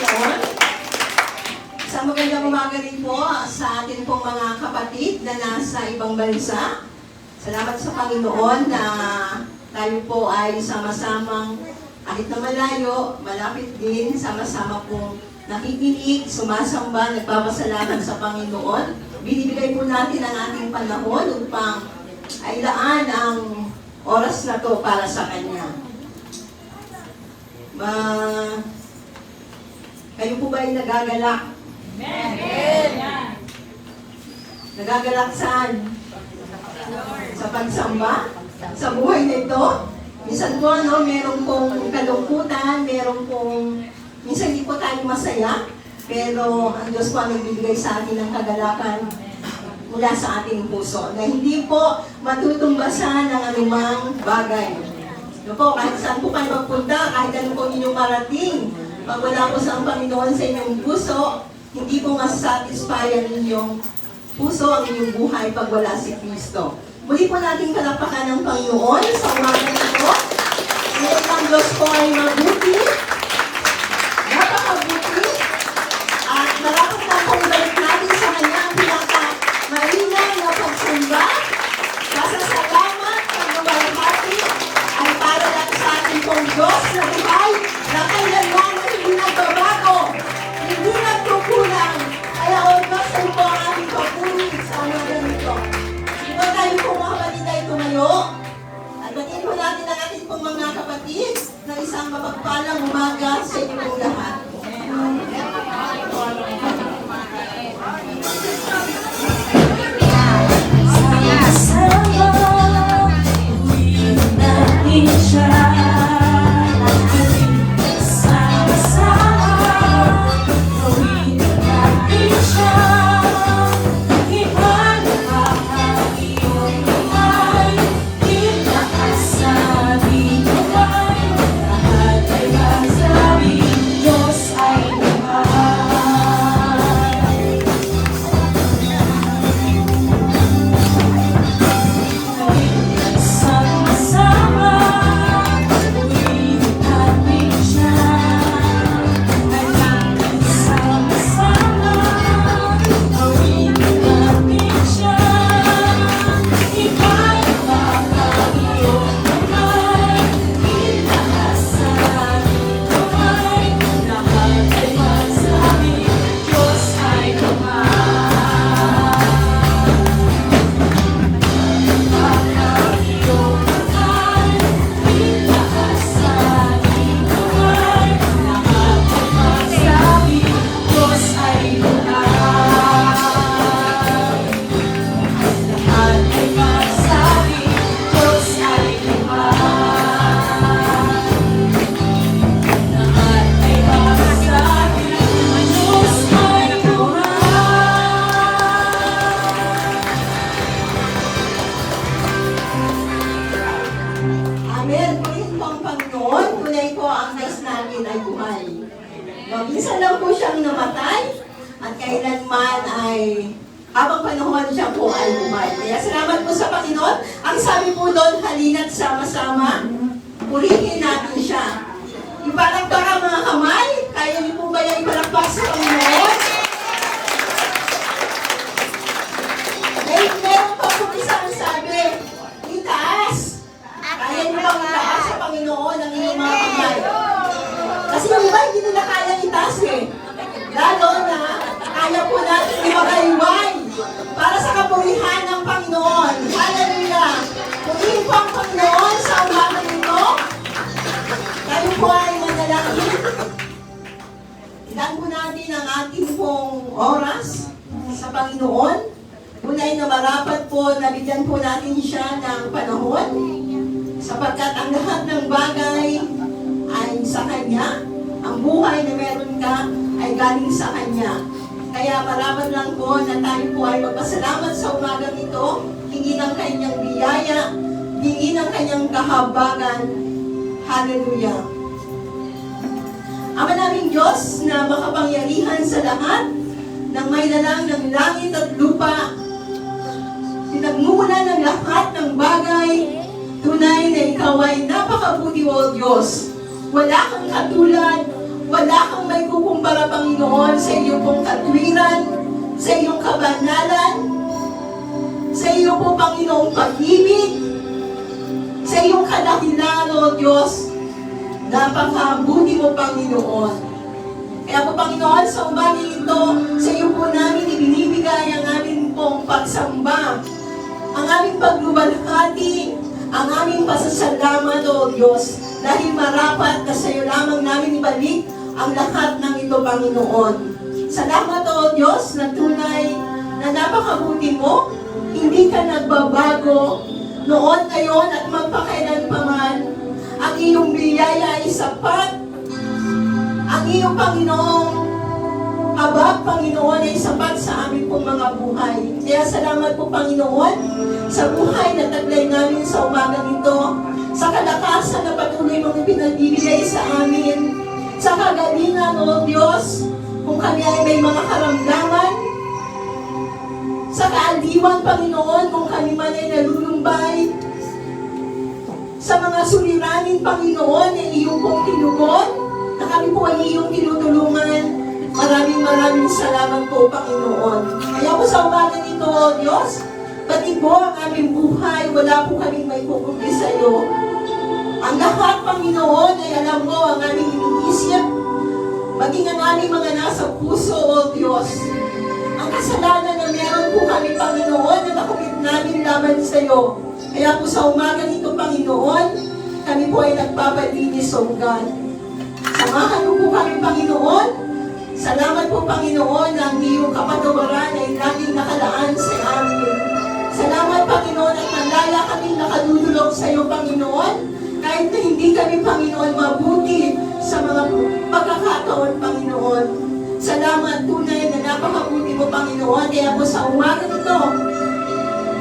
Panginoon. Sa magandang umaga rin po sa atin pong mga kapatid na nasa ibang bansa. Salamat sa Panginoon na tayo po ay sama-samang kahit na malayo, malapit din, sama-sama pong nakikinig, sumasamba, nagpapasalamat sa Panginoon. Binibigay po natin ang ating panahon upang ailaan ang oras na to para sa Kanya. Kayo po ba ay nagagalak? Amen! Nagagalak saan? Sa pagsamba? Sa buhay nito? Minsan po, meron pong kalungkutan, meron pong, minsan hindi po tayo masaya, pero ang Diyos po ang nagbibigay sa atin ng kagalakan mula sa ating puso, na hindi po matutumbasan ng anumang bagay. Po, kahit saan po kayo magpunta, kahit ano po inyong marating, pag wala po sa Panginoon sa inyong puso, hindi po masasatisfy ang inyong puso, ang inyong buhay pag wala si Kristo. Muli po natin palakpakan ng Panginoon sa umaga nito. Ngayon ang Diyos po ay mabuti, napakabuti, at marapot na po ibalik natin sa Kanya ang pinaka-mainam na pagsamba. Pasasalamat, pagmamahati, ay para lang sa ating pong Diyos na buhay na kailanman na hindi nagbabago, hindi nagkukulang. Kaya almost ay po ang ating papuri sa umaga nito. Ito tayo po mga kapatid ay tumayo. At batiin po natin ang ating pong mga kapatid na isang mapagpalang umaga sa inyong lahat. Minsan lang po siyang namatay at kailanman ay habang panahon siya po ay buhay. Kaya salamat po sa Panginoon. Ang sabi po doon, halina't sama-sama, purihin natin siya. Ipalakpak mga kamay. Kaya niyo po ba yung ipalakpak sa Panginoon? Meron pa po isang sabi, itaas. Kaya niyo bang itaas sa Panginoon ang inyong mga kamay? Kasi yung iba hindi nila kaya itaas eh. Lalo na kaya po natin iwagayway para sa kapurihan ng Panginoon. Hallelujah! Purihin po ang Panginoon sa umaga nito. Tayo po ay manalangin. Ilan po natin ang ating pong oras sa Panginoon. Unay na marapat po, nabigyan po natin siya ng panahon sapagkat ang lahat ng bagay ay sa Kanya. Ang buhay na meron ka ay galing sa Kanya. Kaya marapat lang po na tayo po ay magpasalamat sa umagang ito, hingi ng Kanyang biyaya, hingi ng Kanyang kahabagan. Hallelujah! Ama naming Diyos na makapangyarihan sa lahat, ng may lalang ng langit at lupa, pinagmumula ng lahat ng bagay, tunay na Ikaw ay napakabuti, O Diyos. Wala kang katulad, wala kang may kukumpara kumpara, Panginoon, sa iyong pong katwiran, sa iyong kabanalan, sa iyong po, Panginoong pag-ibig, sa iyong kadakilaan, O Diyos. Napakabuti mo, Panginoon. Kaya po, Panginoon, sa umagang ito, sa iyo po namin ibinibigay ang aming pong pagsamba, ang aming paglubahati, ang aming pasasalamat, O Diyos, dahil marapat na sa iyo lamang namin ibalik ang lahat ng ito, Panginoon. Salamat, O Diyos, na tunay na napakabuti mo, hindi ka nagbabago noon, ngayon, at magpakailanpaman. Ang iyong biyaya ay sapat. Ang iyong Panginoong habag, Panginoon, ay sapat sa aming pong mga buhay. Kaya salamat po, Panginoon, sa buhay na taglay namin sa umagang ito, sa kalakasan na patuloy mong ipinagbibigay sa amin, sa kagalingan, O Diyos, kung kami ay may mga karamdaman, sa kaaliwan, Panginoon, kung kami man ay nalulumbay, sa mga suliranin, Panginoon, ay iyong pong tinugon, na kami po ay iyong tinutulungan. Maraming salamat po, Panginoon. Kaya po sa umagang ito, O Diyos, pati po ang aming buhay, wala po kaming may pupundi sa iyo. Ang lahat, Panginoon, ay alam mo ang aming iniisip, maging ang aming mga nasa puso, O Diyos. Ang kasalanan na meron po kami, Panginoon, na nakumit namin laban sa iyo. Kaya po sa umaga nito, Panginoon, kami po ay nagpapalinis, O God. Samahan mo po kami, Panginoon. Salamat po, Panginoon, na ang iyong kapatawaran ay laging nakalaan sa amin. Salamat, Panginoon, at mandala kaming nakadudulog sa iyo, Panginoon. Kahit na hindi kami, Panginoon, mabuti sa mga pagkakataon, Panginoon. Salamat, tunay na napakabuti mo, Panginoon. Kaya po sa umaga nito,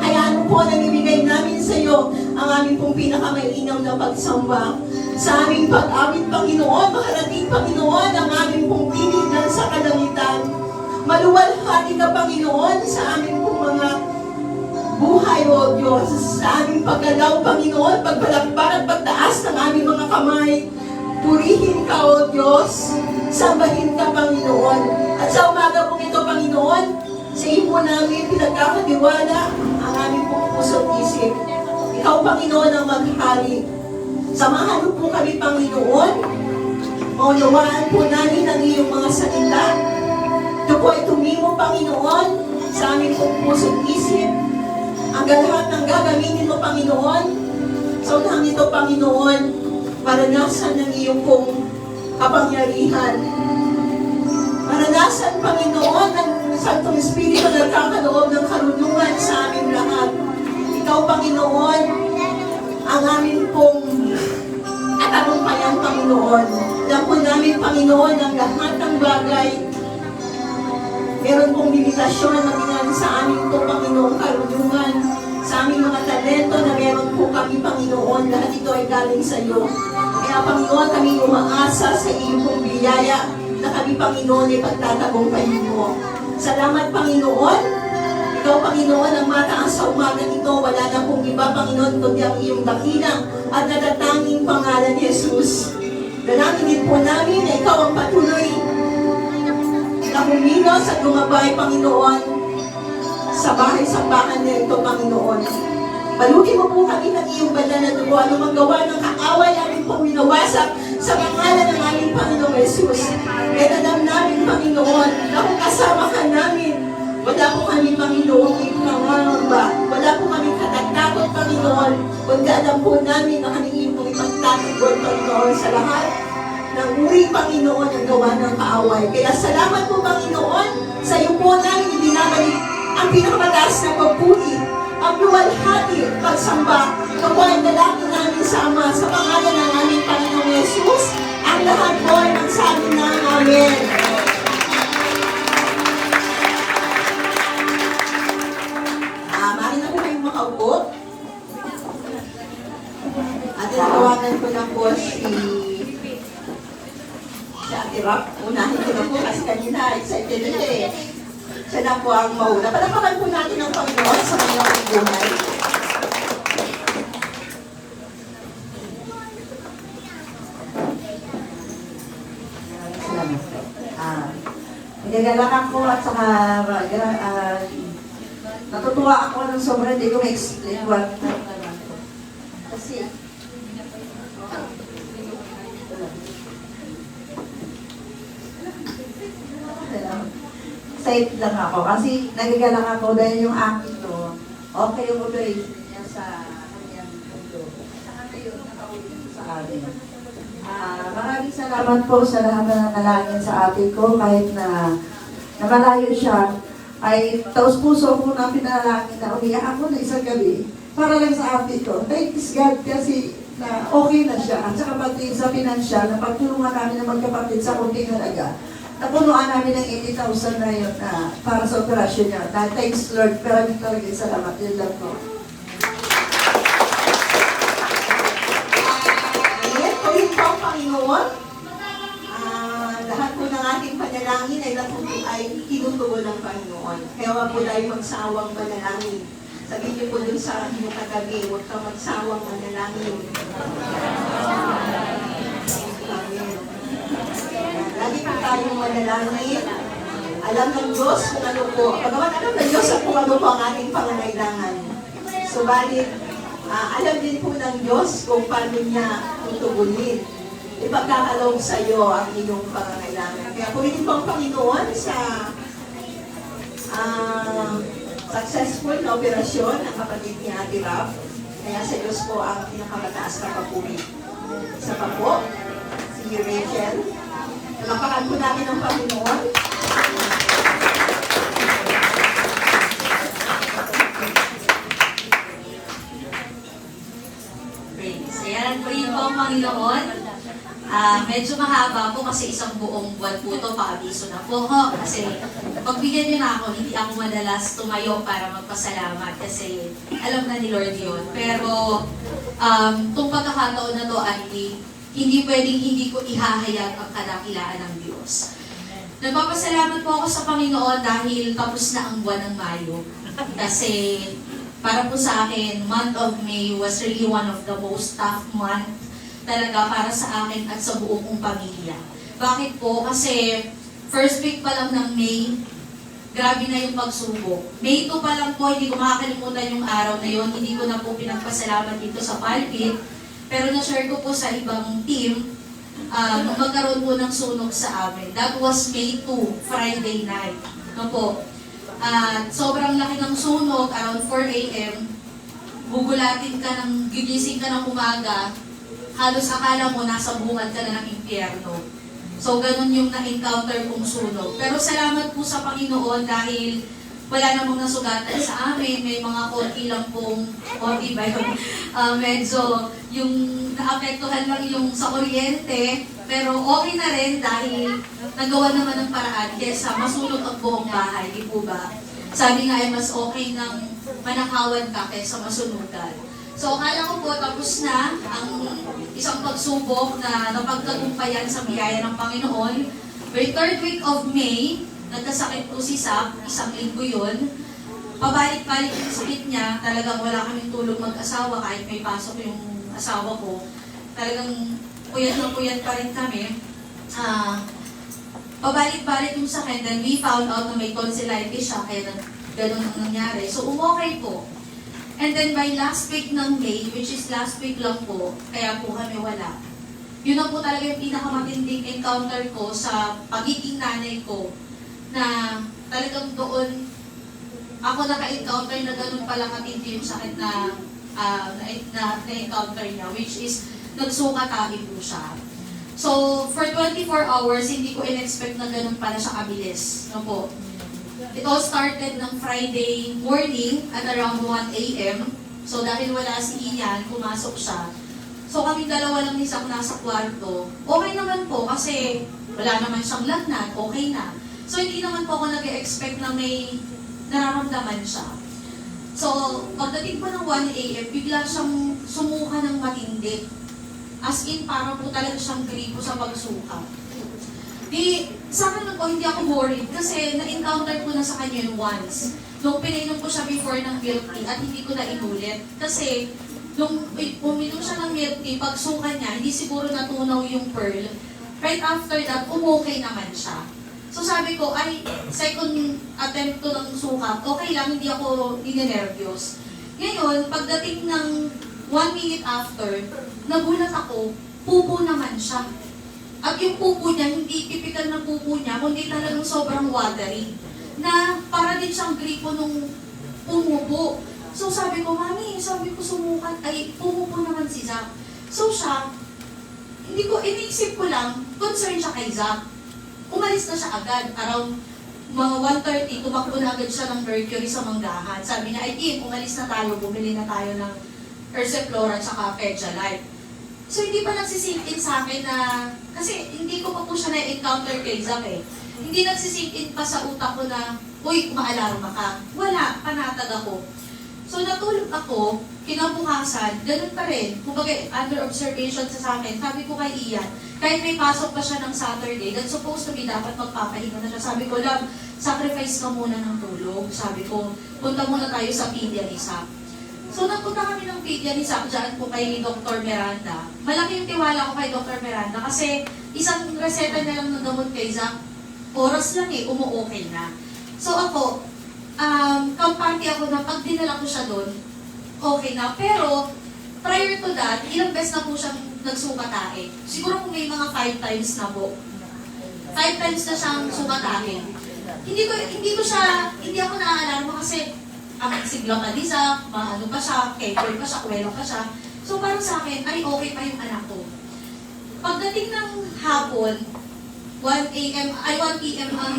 hayaan mo po namimigay namin sa iyo ang aming pong pinakamainam na pagsamba. Sa aming pag-awit, Panginoon, makarating, Panginoon, ang aming pong tinignan sa kalangitan. Maluwalhati ka, Panginoon, sa aming pong mga buhay, O Diyos. Sa aming paggalaw, Panginoon, pagpalakpak at pagtaas ng aming mga kamay. Purihin ka, O Diyos. Sambahin ka, Panginoon. At sa umaga pong ito, Panginoon, sa iyo po namin pinagkakatiwala ang aming pong puso't isip. Ikaw, Panginoon, ang maghari. Samahan mo po kami, Panginoon. Maunawaan po namin ang iyong mga salita. Ito po ay tumimo, Panginoon, sa aming pong puso't isip. Ang lahat ng gagamitin mo, Panginoon, sa unang ito, Panginoon, maranasan ng iyong pong kapangyarihan. Maranasan, Panginoon, ng Santong Espiritu na nagkakaloob ng karunungan sa aming lahat. Ikaw, Panginoon, ang aming pong katagumpayan, Panginoon. Alam po namin, Panginoon, ang lahat ng bagay. Meron pong limitasyon na tingnan sa aming po, Panginoon, karunungan, sa aming mga talento na meron po kami, Panginoon. Lahat ito ay galing sa iyo. Kaya, Panginoon, kami umaasa sa iyong pong biyaya na kami, Panginoon, ay pagtatagumpayin mo. Salamat, Panginoon. Ikaw, Panginoon, ang mataas sa umaga nito. Wala na pong iba, Panginoon, kundi ang iyong dakilang at natatanging pangalan ni Jesus. Dalangin din po namin na ikaw ang patuloy na humilos at lumabay, Panginoon, sa bahay-sambahan na ito, Panginoon. Balutin mo po kami ng iyong banal na dugo. Anumang gawa ng kaaway, amin pong winawasak sa pangalan ng aming Panginoong Jesus. Kaya alam namin, Panginoon, na kung kasama ka namin, wala po kami, Panginoon, ipangangamba. Wala po kami katakot, Panginoon. Kundi alam po namin na kami iyong ipagtatakot, Panginoon, sa lahat ng uri, Panginoon, ang gawa ng kaaway. Kaya salamat po, Panginoon, sa iyo po namin ibinabalik ang pinakamataas na pagpuli, ang luwalhati, pagsamba. Ito po ay dalangin namin sa Ama, sa pangalan ng aming Panginoong Jesus. Ang lahat po ay magsabi na Amen. Maaari na po kayong makaupo. At tinawagan ko na po si Ate Rock. Unahin ko na po kasi kanina excited na siya eh. Siya na po ang mauna. Palapakan po natin ang Panginoon sa kanyang buhay. Salamat po. Nagagalak ako at saka natutuwa ako ng sobra, hindi ko ma-explain what kasi excited lang ako kasi nagagalak ako dahil yung akin to, okay yung operation niya sa kanyang mundo. Saka ngayon, nakauwi sa amin. Maraming salamat po sa lahat ng nanalangin sa ate ko kahit na namalayo siya ay taos puso ko na pinalangin na umiyak ako na isang gabi para lang sa ate ko. Thanks God kasi na okay na siya at saka pati sa pinansyal na pagtulungan namin ng magkapatid sa kunting halaga. Napunuan namin ng 80,000 na yun para sa operasyon niya. Thanks Lord, maraming talaga salamat. Yun lang po. Ayan, kawin po ang Panginoon. Lahat po ng ating panalangin ay tinutugon ng Panginoon. Kaya wag po tayo magsawang manalangin. Sabihin niyo po dun sa inyong kagabi, huwag kang magsawang manalangin. Amen. Lagi po tayong manalangin. Alam ng Diyos kung ano po. Pagamat alam ng Diyos kung ano po ang ating pangangailangan. Subalit, alam din po ng Diyos kung paano niya tutugunin. Ipagkakaloob sa iyo ang inyong pangangailangan. Kaya purihin po ang Panginoon sa successful na operasyon ng kapatid ni Ate Rab. Kaya sa Diyos po ang pinakamataas na papuri. Isa pa po, si Rachel. Nalapakan po natin ang Panginoon. Praise. Ayan, purihin po ang Panginoon. Medyo mahaba po kasi isang buong buwan po ito, paabiso na po ho. Kasi pagbigyan niyo na ako, hindi ako madalas tumayo para magpasalamat kasi alam na ni Lord yun. Pero itong pagkakataon na to ay hindi pwedeng hindi ko ihahayag ang kadakilaan ng Diyos. Nagpapasalamat po ako sa Panginoon dahil tapos na ang buwan ng Mayo. Kasi para po sa akin, month of May was really one of the most tough month talaga para sa akin at sa buong kong pamilya. Bakit po? Kasi first week pa lang ng May, grabe na yung pagsubok. May 2 pa lang po, hindi ko makakalimutan yung araw na yun. Hindi ko na po pinagpasalamat dito sa pulpit. Pero na-share ko po sa ibang team, nung magkaroon po ng sunog sa amin. That was May 2, Friday night. No po. Sobrang laki ng sunog, around 4 a.m. Gugulatin ka gigising ka ng umaga, halos akala mo nasa bungad ka na ng impyerno. So, ganun yung na-encounter kong sunog. Pero salamat po sa Panginoon dahil wala namang nasugatan sa amin. May mga konti lang pong, konti ba yun? Medyo yung naapektuhan lang yung sa kuryente. Pero okay na rin dahil nagawa naman ng paraan kesa masunog ang buong bahay, di po ba? Sabi nga ay mas okay nang manakawan ka kesa masunugan. So, akala ko po tapos na ang isang pagsubok na napagtagumpayan sa biyaya ng Panginoon. By 3rd week of May, nagkasakit po si Sap, isang linggo yun. Pabalik-balik yung sakit niya, talagang wala kaming tulog mag-asawa kahit may pasok yung asawa ko. Talagang puyat na puyat pa rin kami. Pabalik-balik yung sakit, then we found out na may tonsillitis siya, kaya ganun ang nangyari. So, umokay po. And then by last week ng May, which is last week lang po, kaya po kami wala. Yun na po talaga yung pinakamatinding encounter ko sa pagiging nanay ko, na talagang doon ako naka-encounter na ganun pala katindi yung sakit na na-encounter niya, which is nagsuka-tabi po siya. So, for 24 hours, hindi ko in-expect na ganun pala siya kabilis. No po? It all started ng Friday morning at around 1 a.m. So, dahil wala si Ian, pumasok siya. So, kami dalawa lang ni Sam nasa kwarto. Okay naman po kasi wala naman siyang lagnat, okay na. So, hindi naman po ako nag-expect na may nararamdaman siya. So, pagdating po ng 1 a.m., bigla siyang sumuka ng matindi. As in, parang po talaga siyang gripo sa pagsuka. Sa akin po, hindi ako worried kasi na-encounter ko na sa kanya yun once. Nung pinainom ko siya before ng milk tea at hindi ko na inulit. Kasi, nung uminom siya ng milk tea, pagsuka niya, hindi siguro natunaw yung pearl. Right after that, umokay naman siya. So sabi ko, ay, second attempt to ng sukat, okay lang, hindi ako ninenervyos. Ngayon, pagdating ng 1 minute after, nagulat ako, pupo naman siya. At yung pupo niya, hindi typical na pupo niya, kundi talagang sobrang watery. Na para din siyang gripo nung pumupo. So sabi ko, Mami, sabi ko sumukat, ay pumupo naman si Zach. So siya, iniisip ko lang, concern siya kay Zach. Umalis na siya agad, around mga 1:30, tumakbo na agad siya ng Mercury sa Manggahan. Sabi niya, ay Kim, umalis na tayo, bumili na tayo ng Erseflora at saka Pedialyte. So hindi pa nagsisink in sa akin na, kasi hindi ko pa po siya na-encounter kay Zach eh. Hindi nagsisink in pa sa utak ko na, uy, maalarma ka. Wala, panatag ako. So natulog ako, kinabukasan, ganun pa rin. Kumbaga, under observation sa akin, sabi ko kay Ian, kahit may pasok pa siya ng Saturday, that's supposed to be dapat magpapahinga na siya. Sabi ko, love, sacrifice ka muna ng tulog. Sabi ko, punta muna tayo sa Pedia ni Zach. So nagpunta kami ng Pedia ni Zach, dyan po kay Dr. Miranda. Malaki yung tiwala ko kay Dr. Miranda kasi isang reseta na lang ng gamot kay Zach, oras lang eh, umu-okay na. So ako, kampante ako na pag dinala ko siya doon, okay na. Pero, prior to that, ilang beses na po siyang nagsukatae. Siguro kung may mga 5 times na po. 5 times na siyang sukatae. Hindi ako naaalarma kasi ang sigla pa di siya, maano pa siya, cater pa siya, kwelo pa siya. So parang sa akin, ay okay pa yung anak ko. Pagdating ng hapon, 1 p.m. ang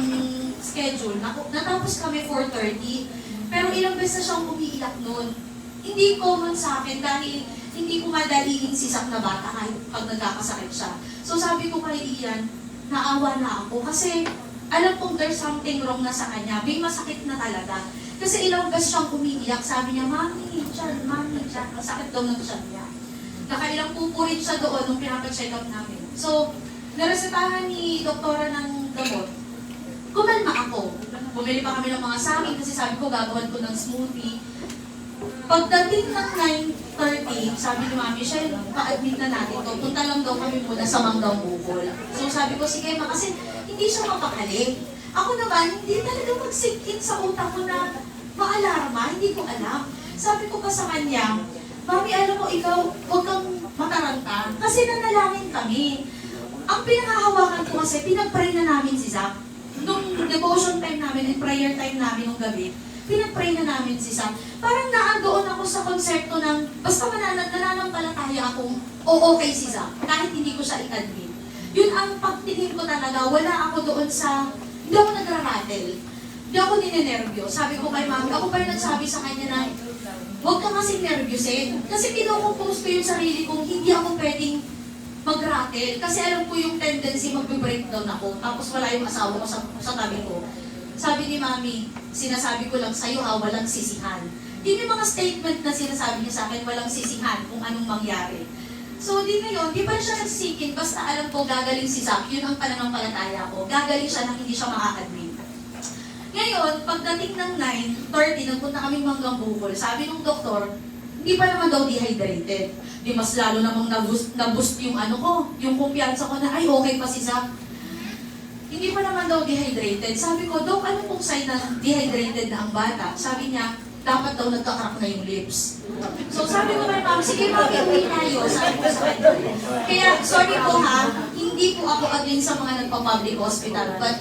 schedule. Natapos kami 4:30. Pero ilang beses na siyang umiiyak noon. Hindi common sa akin dahil hindi ko madaliin si Zach na bata kahit pag nagkakasakit siya. So sabi ko kay Ian, naawa na ako kasi alam kong there's something wrong na sa kanya. May masakit na talaga. Kasi ilang beses siyang umiiyak. Sabi niya, Mami, Chan, masakit daw ng tiyan niya. Nakailang pupurit siya doon nung pinapacheck up namin. So, naresetahan ni doktora ng gamot. Kumalma ako. Bumili pa kami ng mga saging kasi sabi ko gagawin ko ng smoothie. Pagdating ng 9:30, sabi ni Mami, siya, pa-admit na natin to. Punta lang daw kami muna sa Manggang Bukol. So sabi ko, sige ma, kasi hindi siya mapakali. Ako naman, hindi talaga mag-sink in sa utak ko na maalarma, hindi ko alam. Sabi ko pa sa kanya, Mami, alam mo, ikaw, huwag kang mataranta. Kasi nanalangin kami. Ang pinangahawakan ko kasi, pinag-pray na namin si Zach. Nung devotion time namin, and prayer time namin nung gabi, pinag-pray na namin si Zach. Parang naandoon ako sa konsepto ng, basta nananampalataya akong, okay si Zach, kahit hindi ko siya i-admit. Yun ang pagtingin ko talaga, wala ako doon sa, hindi ako nagra-rattle. Hindi ako ninenervyo. Sabi ko kay Mami, ako pa yung nagsabi sa kanya na, huwag ka kasing nervyusin. Kasi kinocompose ko yung sarili kong hindi ako pwedeng mag-rattle. Kasi alam ko yung tendency mag-breakdown ako. Tapos wala yung asawa ko sa tabi ko. Sabi ni Mami, sinasabi ko lang sa'yo walang sisihan. Yun yung mga statement na sinasabi niya sa akin, walang sisihan kung anong mangyari. So di ngayon, di pa siya nagsisikin, basta alam ko gagaling si Zach, yun ang pananampalataya ko. Gagaling siya nang hindi siya makaka-admit. Ngayon, pagdating ng 9:30, nagpunta kaming Manggang Bukol. Sabi ng doktor, hindi pa naman daw dehydrated. Di mas lalo namang na-boost yung yung kumpiyansa ko na, ay okay pa si Zach. Hindi pa naman daw dehydrated. Sabi ko, Dok, ano pong sign na dehydrated na ang bata? Sabi niya, dapat daw nagka-crack na yung lips. So sabi ko kay Mami, sige Mami, uwi tayo. Sabi ko sa kanya. Kaya, sorry po ha, hindi po ako against sa mga nagpa-public hospital. But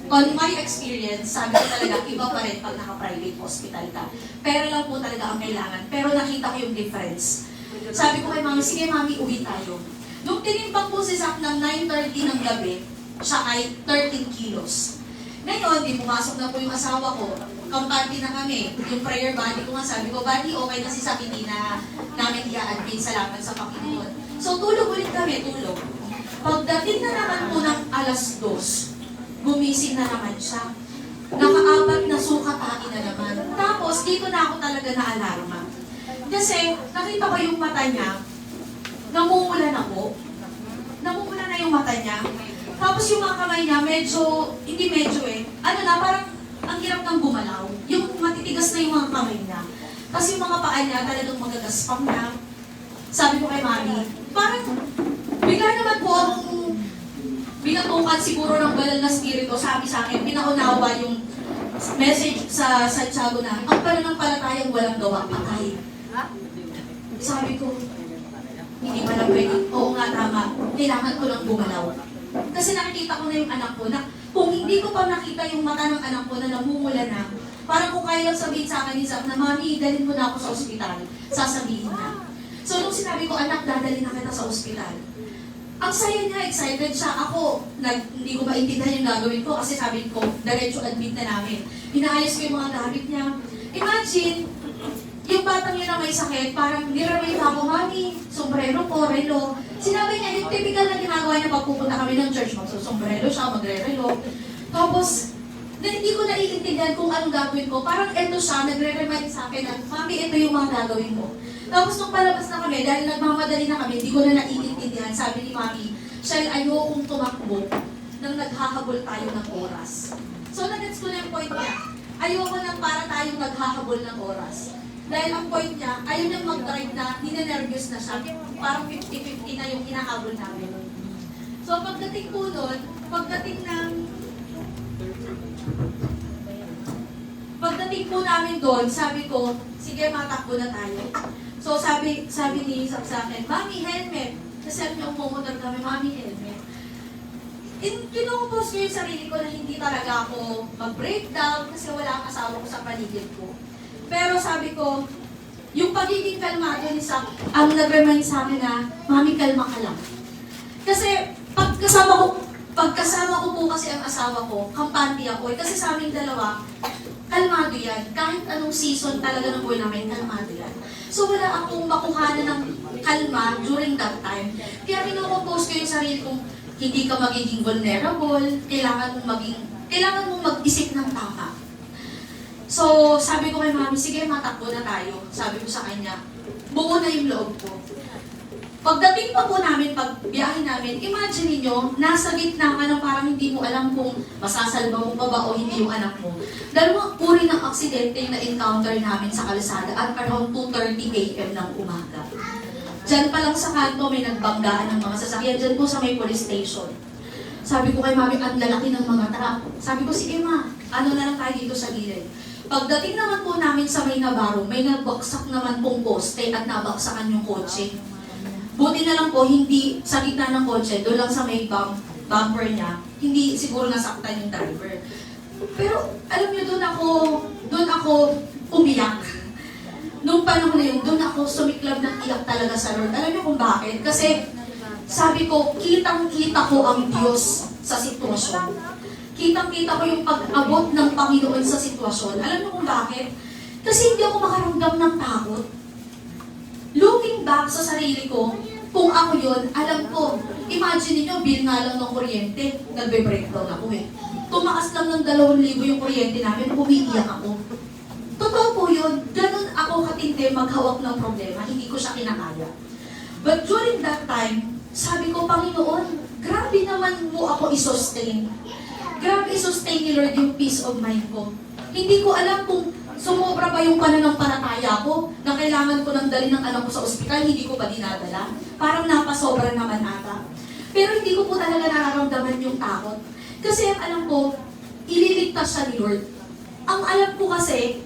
on my experience, sabi ko talaga, iba pa rin pag naka-private hospital ka. Pero lang po talaga ang kailangan. Pero nakita ko yung difference. Sabi ko kay Mami, sige Mami, uwi tayo. Nung tinimpang po si Zach ng 9:30 ng gabi, siya ay 13 kilos. Ngayon, di pumasok na po yung asawa ko. Kampante na kami. Yung prayer body ko nga, sabi ko, Buddy, okay na si Zach, hindi na namin i-admit, salamat sa Panginoon. So, tulog ulit kami, tulog. Pagdating na naman po ng 2:00, gumising na naman siya. Nakaapat na sukatain na naman. Tapos, dito na ako talaga na-alarma. Kasi, nakita ko yung mata niya, namumula na po. Namumula na yung mata niya. Tapos yung mga kamay niya, parang ang hirap ng gumalaw. Yung matitigas na yung mga kamay niya. Kasi yung mga paa niya talagang magagaspang na. Sabi ko kay Mami, parang bigla naman po akong binatukan siguro ng banal na spirito. Sabi sa akin, nakakaunawa yung message sa Santiago na ang pananampalatayang walang gawa patay. Sabi ko, hindi pala pwede. Oo nga, tama. Kailangan ko lang gumalaw. Kasi nakikita ko na yung anak ko na kung hindi ko pa nakita yung mata ng anak ko na namumula na, parang kung kaya lang sabihin sa akin ni Zach na, Mami, dalhin mo na ako sa ospital. Sasabihin na. So nung sinabi ko, anak, dadalhin na kita sa ospital. Ang saya niya, excited siya. Ako, hindi ko maintindihan yung gagawin ko kasi sabi ko, diretso admit na namin. Inaayos ko yung mga gamit niya. Imagine, yung batang yun na may sakit, parang niramay ako, Mami, sombrero ko, relo. Sinabi niya, yung typical na ginagawa niya pag pupunta kami ng church, magsusombrero siya, magre-relo. Tapos, na hindi ko naiintindihan kung anong gagawin ko. Parang eto siya, nagre-remind sa akin na, Mami, ito yung mga gagawin mo. Tapos nung palabas na kami, dahil nagmamadali na kami, hindi ko na naiintindihan. Sabi ni Mami, Shell, ayokong tumakbo nang naghahabol tayo ng oras. So, nagets ko na yung point niya. Ayoko nang para tayong naghahabol ng oras. Dahil ang point niya, ayaw niyang mag-drive na, ninenervyos na siya. Parang 50-50 na yung hinahabol namin. So, pagdating po nun, pagdating po namin doon, sabi ko, sige, matakbo na tayo. So, sabi ni Isaac sa akin, Mami, helmet. Kasi alam niyo, umumotor kami, Mami, helmet. Kinukumpose ko yung sarili ko na hindi talaga ako mag-breakdown kasi wala ang asawa ko sa paligid ko. Pero sabi ko, yung pagiging kalmado ni Isaac, ang nag-remind sa akin na, Mami, kalma ka lang. Kasi pagkasama ko po kasi ang asawa ko, kampante ako. Kasi sa aming dalawa, kalmado yan. Kahit anong season talaga ng buhay namin, kalmado yan. So wala akong makuhanan ng kalma during that time. Kaya kinukompose ko yung sarili kong hindi ka magiging vulnerable, kailangan mong mag-isip ng tama. So sabi ko kay Mami, sige matakbo na tayo. Sabi ko sa kanya, buo na yung loob ko. Pagdating pa po namin, pagbiyahe namin, imagine niyo, nasa gitna ka na parang hindi mo alam kung masasalba mo pa ba o hindi yung anak mo. Dalawang uri ng aksidente na encounter namin sa kalsada at around 2:30 a.m. ng umaga. Diyan pa lang sa kanto may nagbanggaan ng mga sasakyan. Diyan po sa may police station. Sabi ko kay Mami, ang lalaki ng mga truck. Sabi ko, sige ma, ano na lang tayo dito sa gilid. Pagdating naman po namin sa may Navarro, may nagbaksak naman pong poste at nabaksakan yung kotse. Buti na lang po, hindi sa gitna ng kotse, doon lang sa may bumper niya, hindi siguro nasaktan yung driver. Pero alam niyo, doon ako umiyak. Nung panahon na yun, doon ako sumiklab ng iyak talaga sa Lord. Alam niyo kung bakit? Kasi sabi ko, kitang-kita ko ang Diyos sa sitwasyon. Kitang-kita ko yung pag-abot ng Panginoon sa sitwasyon. Alam niyo kung bakit? Kasi hindi ako makaramdam ng takot. Looking back sa sarili ko, kung ako yun, alam ko, imagine niyo, bill nga lang ng kuryente, nagbe-breakdown ako eh. Tumaas lang ng 2,000 yung kuryente namin, umiiyak ako. Totoo po yun, ganun ako katindi maghawak ng problema, hindi ko siya kinakaya. But during that time, sabi ko, Panginoon, grabe naman mo ako isustain. Grabe isustain ni Lord yung peace of mind ko. Hindi ko alam kung sumobra pa yung pananampalataya ko na kailangan ko nang dalhin ng anak ko sa ospital, hindi ko pa dinadala. Parang napasobra naman ata. Pero hindi ko po talaga nararamdaman yung takot. Kasi ang alam ko, ililigtas siya ni Lord. Ang alam ko kasi,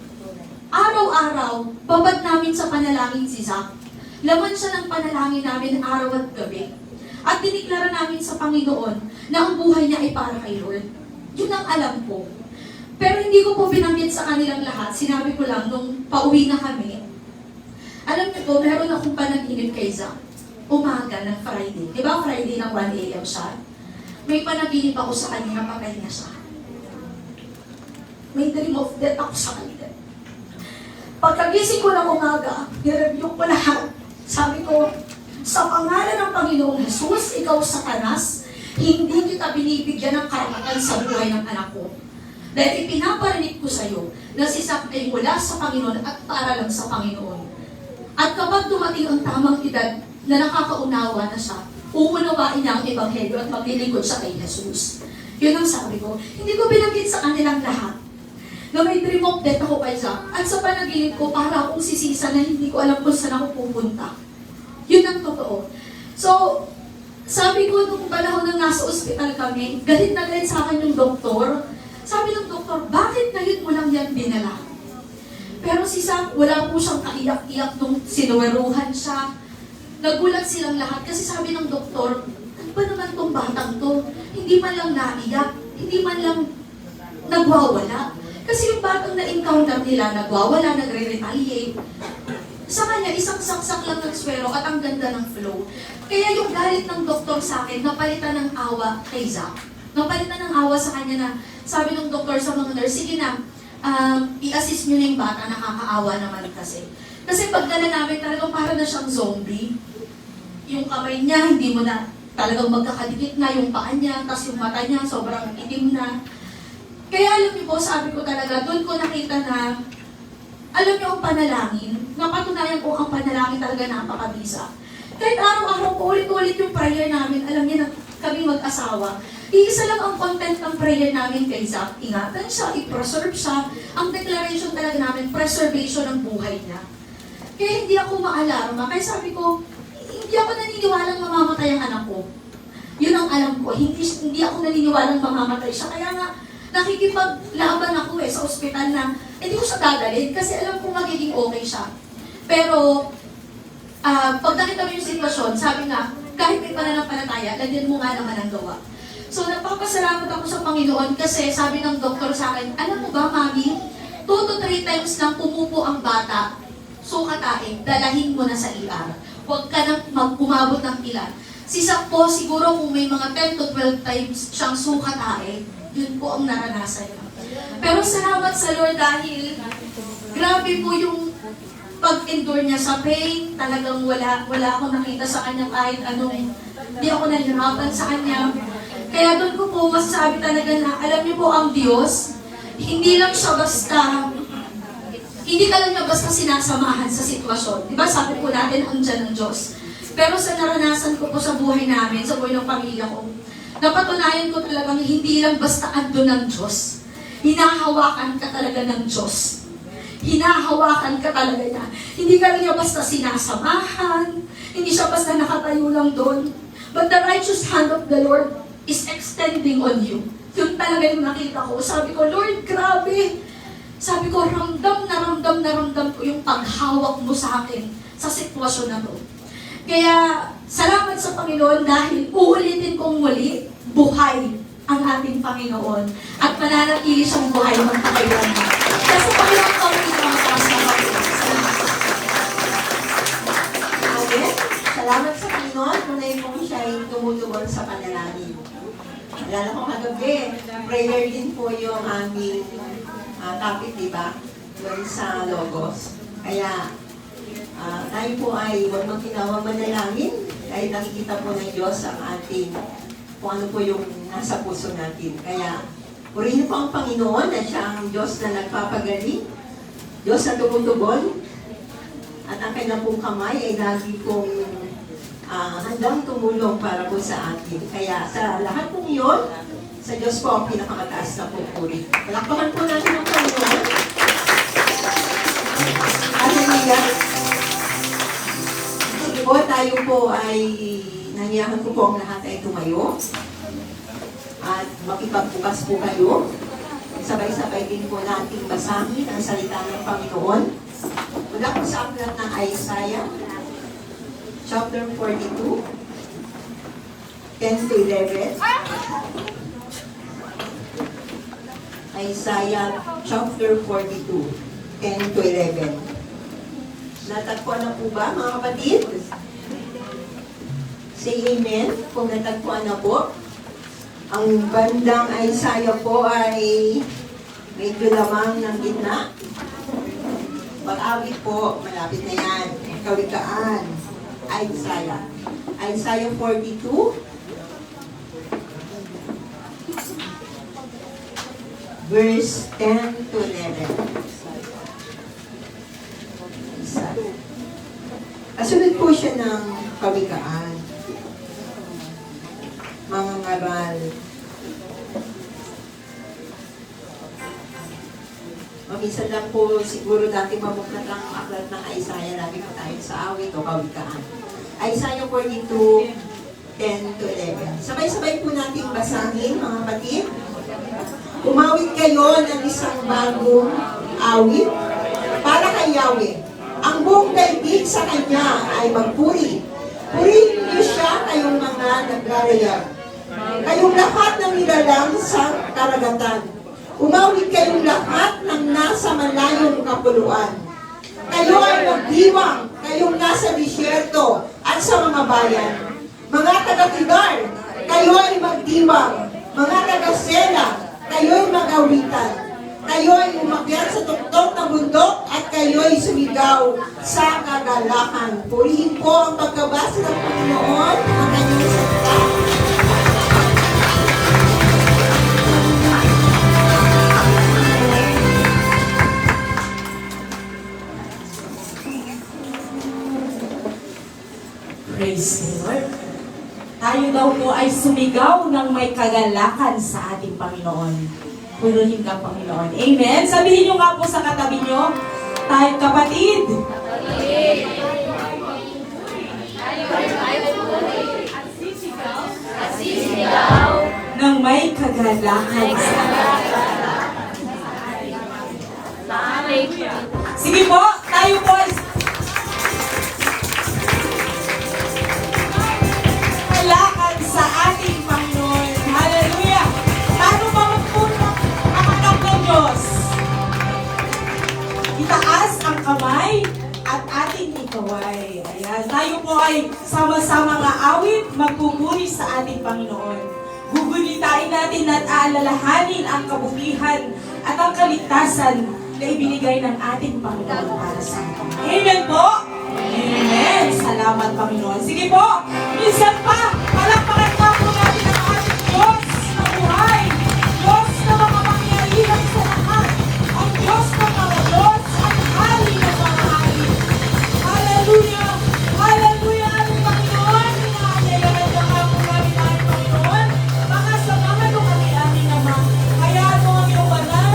araw-araw, babad namin sa panalangin si Zach. Laman siya ng panalangin namin araw at gabi. At diniklara namin sa Panginoon na ang buhay niya ay para kay Lord. Yun ang alam ko. Pero hindi ko po binanggit sa kanilang lahat. Sinabi ko lang, nung pauwi na kami, alam niyo po, meron akong panaginip kay Zach. Umaga ng Friday. Di ba Friday ng 1 a.m. siya? May panaginip ako sa kanya, patay na siya. May dream of death ako sa kanya. Pagkagising ko ng umaga, nireview ko lahat. Sabi ko, sa pangalan ng Panginoong Jesus, ikaw Satanas, hindi kita binibigyan ng karapatan sa buhay ng anak ko. Dahil ipinaparinig ko sa iyo na si Zach ay mula sa Panginoon at para lang sa Panginoon. At kapag dumating ang tamang edad na nakakaunawa na siya, uunawain niya ang Ebanghelyo at maglilingkod siya kay Jesus. Yun ang sabi ko. Hindi ko binanggit sa kanilang lahat na may dream of death ako kay Zach. At sa panaginip ko, para akong sisisa na hindi ko alam kung saan ako pupunta. Yun ang totoo. So, sabi ko nung panahon na nasa ospital kami, galit na galit sa akin yung doktor. Sabi ng Pero si Sam, wala po siyang kaiyak-iyak nung sinuweruhan siya. Nagulat silang lahat kasi sabi ng doktor, ano ba naman tong batang to? Hindi man lang naiyak, hindi man lang nagwawala. Kasi yung batang na-encounter nila, nagwawala, nagre-retaliate. Sa kanya, isang saksak lang ng swero at ang ganda ng flow. Kaya yung galit ng doktor sa akin, napalitan ng awa kay Zach. Napalitan ng awa sa kanya na, sabi ng doktor sa mga nurse, sige na, i-assist nyo na yung bata, nakakaawa naman kasi. Kasi pagdala namin talagang para na siyang zombie. Yung kamay niya, hindi mo na talagang magkakadikit na yung paa niya, tapos yung mata niya, sobrang itim na. Kaya alam niyo po, sabi ko talaga, doon ko nakita na, alam niyo ang panalangin, napatunayan ko ang panalangin talaga napakabisa. Kahit araw-araw po ulit-ulit yung prayer namin, alam niya na kami mag-asawa. Iisa lang ang content ng prayer namin kay Zach. Ingatan siya, i-preserve siya. Ang declaration talaga namin, preservation ng buhay niya. Kaya hindi ako maalarma. Kaya sabi ko, hindi ako naniniwalang mamamatay ang anak ko. Yun ang alam ko. Hindi ako naniniwalang mamamatay siya. Kaya nga, nakikipaglaban ako sa ospital na hindi ko siya dadalhin kasi alam ko magiging okay siya. Pero, pag nakita mo yung sitwasyon, sabi nga, kahit may pananampalataya, lagyan mo nga naman ang gawa. So, nagpapasalamat ako sa Panginoon kasi sabi ng doktor sa akin, alam mo ba, Mami, 2 to 3 times lang pumupo ang bata, sukataing, dalahin mo na sa ER. Huwag ka nang umabot ng ilan. Si Zach po, siguro kung may mga 10 to 12 times siyang sukataing, yun po ang naranasan niya. Pero salamat sa Lord dahil grabe po yung pag-endure niya sa pain. Talagang wala akong nakita sa kanya kahit anong, hindi ako nahirapan sa kanya. Kaya doon ko po masasabi talaga na, alam niyo po ang Diyos, hindi talaga niya basta sinasamahan sa sitwasyon. Diba sabi po natin, andyan ang Diyos. Pero sa naranasan ko po sa buhay namin, sa buhay ng pamilya ko, napatunayan ko talagang hindi lang basta andun ng Diyos. Hinahawakan ka talaga ng Diyos. Hinahawakan ka talaga niya. Hindi ka rin niya basta sinasamahan. Hindi siya basta nakatayo lang doon. But the righteous hand of the Lord is extending on you. Yun talaga yung nakita ko. Sabi ko, Lord, grabe. Sabi ko, ramdam ko yung paghawak mo sa akin sa sitwasyon na to. Kaya, salamat sa Panginoon dahil uulitin kong muli, buhay ang ating Panginoon at mananatili siyang buhay magpakailan. Kaya sa Panginoon ko, pinakakas na Salamat. Amen. Salamat sa Panginoon. Tunay kong siya ay tumutugon sa panalangin. Alala ko kagabi, prayer din po yung aming topic, di ba? Doon sa Logos. Kaya, tayo po ay huwag magtinawang manalangin dahil nakikita po ng Diyos ang ating kung ano po yung nasa puso natin. Kaya, purihin po ang Panginoon na siya ang Diyos na nagpapagaling, Diyos na tumutugon, at ang kanyang pong kamay ay lagi pong handang tumulong para po sa atin. Kaya sa lahat po yun, sa Diyos po ang pinakamataas na pupuri. Palakpakan po natin ang Panginoon. Hallelujah. Sige po, tayo po ay nangiyahan ko po ang lahat ay tumayo. At makipagbukas po kayo. Sabay-sabay din po nating basahin ang salita ng Panginoon. Mula po sa aklat ng Isaiah, chapter 42, 10 to 11. Isaiah chapter 42, 10 to 11. Natagpuan na po ba, mga kapatid? Say amen kung natagpuan na po. Ang bandang Isaiah po ay medyo lamang ng gitna. Pag-awit po, malapit na yan. Kawikaan. Isaiah. Isaiah 42. Verse 10 to 11. Kasunod po siya ng kawikaan. Mga ngaral. Minsan lang po siguro dati mabuklat lang ang aklat ng Isaiah. Lagi po tayo sa awit o kawikaan. Isaiah 42, 10 to 11. Sabay-sabay po natin basahin, mga kapatid. Umawit kayo ng isang bagong awit para kay Yahweh. Ang buong daigdig sa Kanya ay magpuri. Purihin niyo siya, kayong mga nagrarayag. Kayong lahat ng nilalang sa karagatan. Umawit kayong lahat ng nasa malayong kapuluan. Kayo ay magdiwang, kayong nasa disyerto at sa mga bayan. Mga taga-Tidar, kayo ay magdiwang. Mga taga-Sela, kayo ay mag-awitan. Kayo ay umakyat sa tuktok ng bundok at kayo ay sumigaw sa kagalakan. Purihin ko ang pagkabasa ng Panginoon ang kanyang salita. Praise the Lord. Tayo daw po ay sumigaw ng may kagalakan sa ating Panginoon. Purihin ka, Panginoon. Amen. Sabihin nyo nga po sa katabi nyo, tayo kapatid. Ng may kagalakan sa Sige po, tayo po ay kagalakan sa ating Panginoon. Hallelujah! Paano ba magpunta ang anak ng Diyos? Itaas ang kamay at ating ikaway. Ayan, tayo po ay sama-sama nga awit, magpupuri sa ating Panginoon. Gugunitain natin at aalalahanin ang kabutihan at ang kaligtasan na ibinigay ng ating Panginoon para sa atin. Amen po! Amen! Salamat, Panginoon. Sige po, minsan pa, palakpakan pa po natin ang ating Diyos na buhay. Diyos na makapangyarihan sa lahat. Ang Diyos na mga Diyos at hari ng mga hari. Hallelujah! Hallelujah! Ating Panginoon, inaanyayahan na nga po namin ating Panginoon. Makasamahan mo kami aming Ama. Hayaan mo ang iyong banal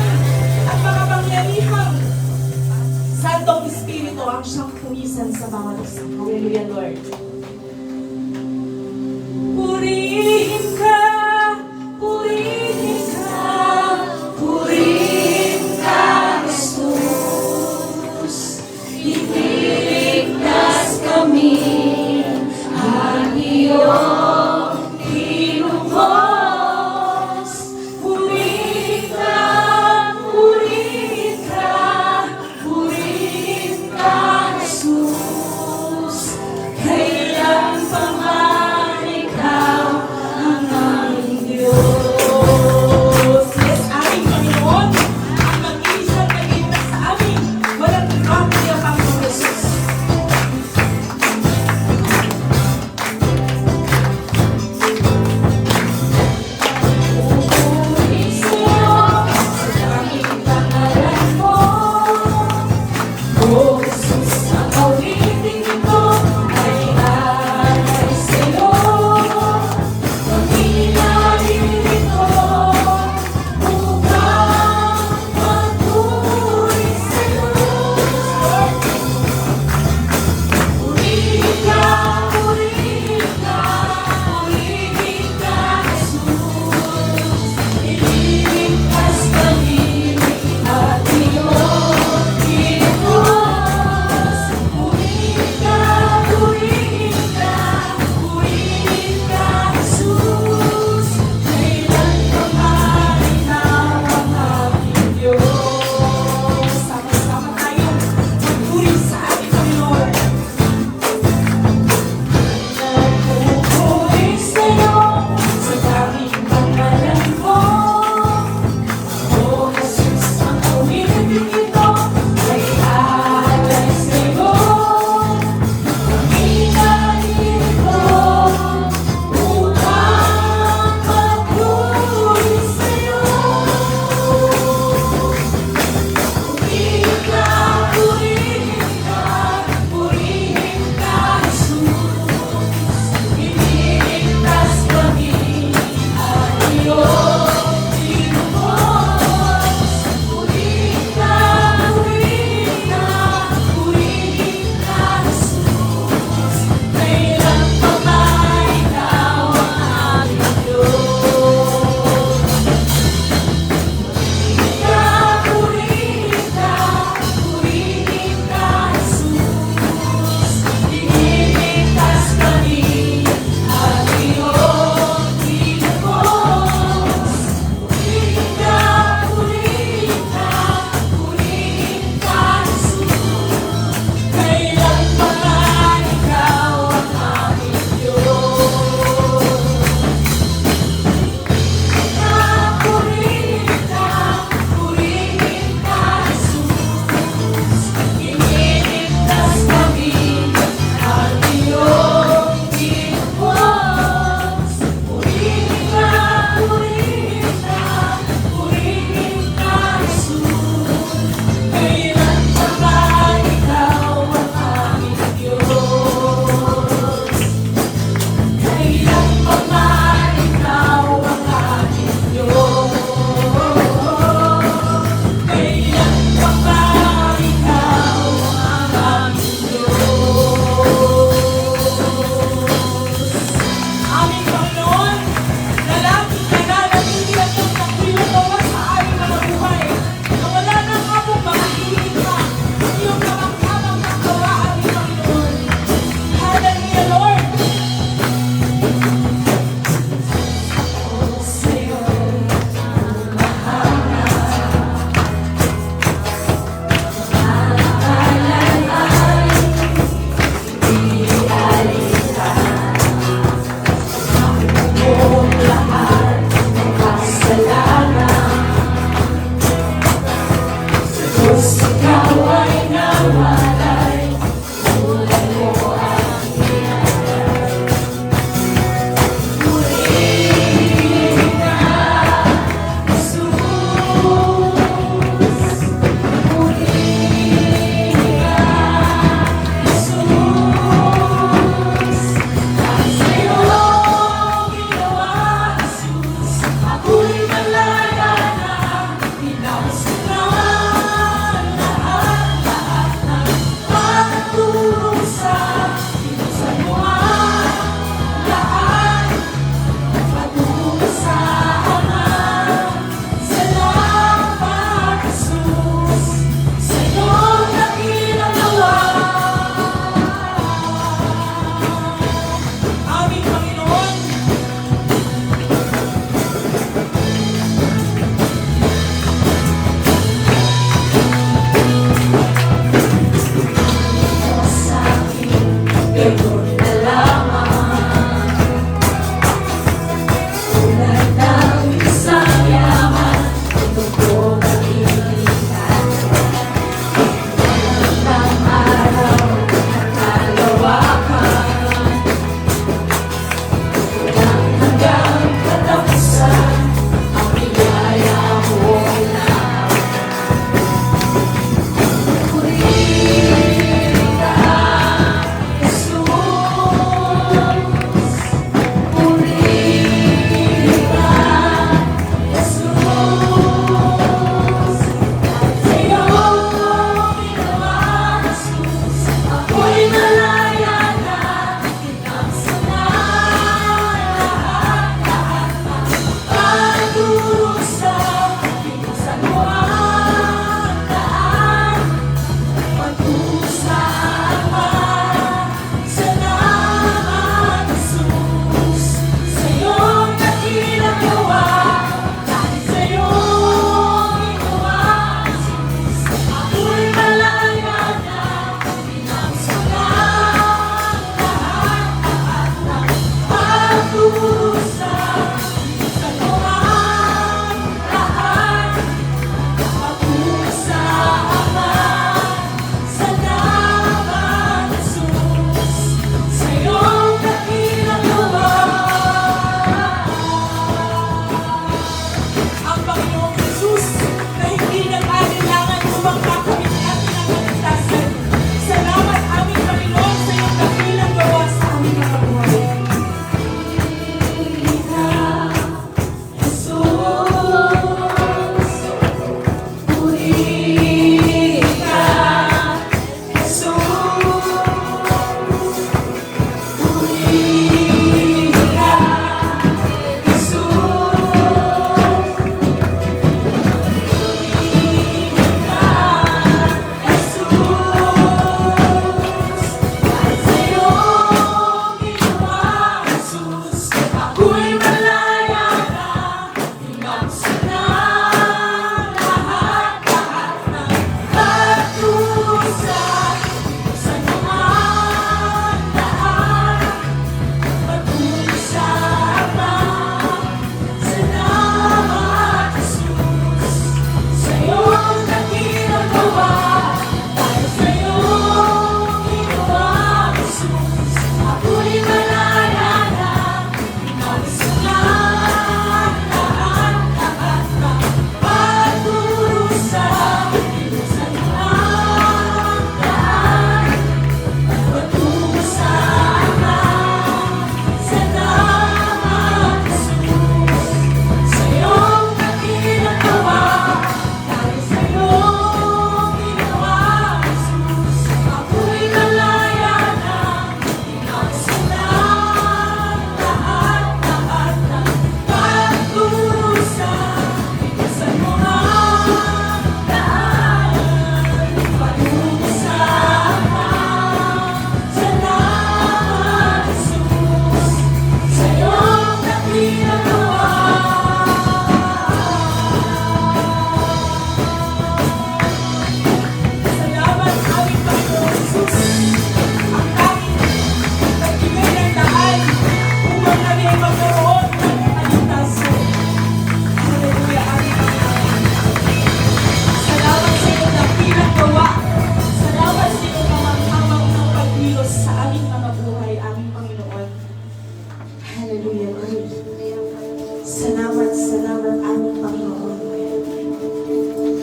at makapangyarihang Santong Espiritu ang siyang pumisan sa bawat isa. Hallelujah, Lord. Puri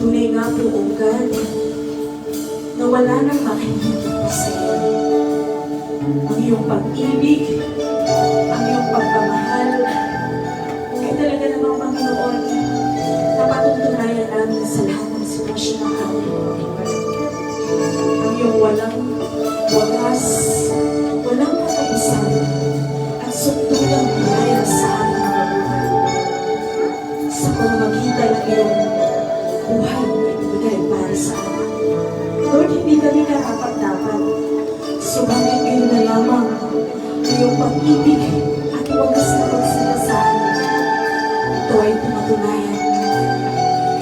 Tunay nga po, O God, na wala nang makikita po sa iyo. Ang iyong pag-ibig, ang iyong pagmamahal, ay talaga namang Panginoon, na patutunayan namin sa lahat ng sitwasyon ng aming buhay. Ang iyong walang wagas, walang katapusan, at sukdulang biyaya sa aming mga buhay. Sa pamamagitan ng iyong buhay na ibigay para sa amin. Lord, hindi kami karapat-dapat. Subalit kayo na lamang iyong pag-ibig at wagas na pagsinasaan. Ito ay pinatunayan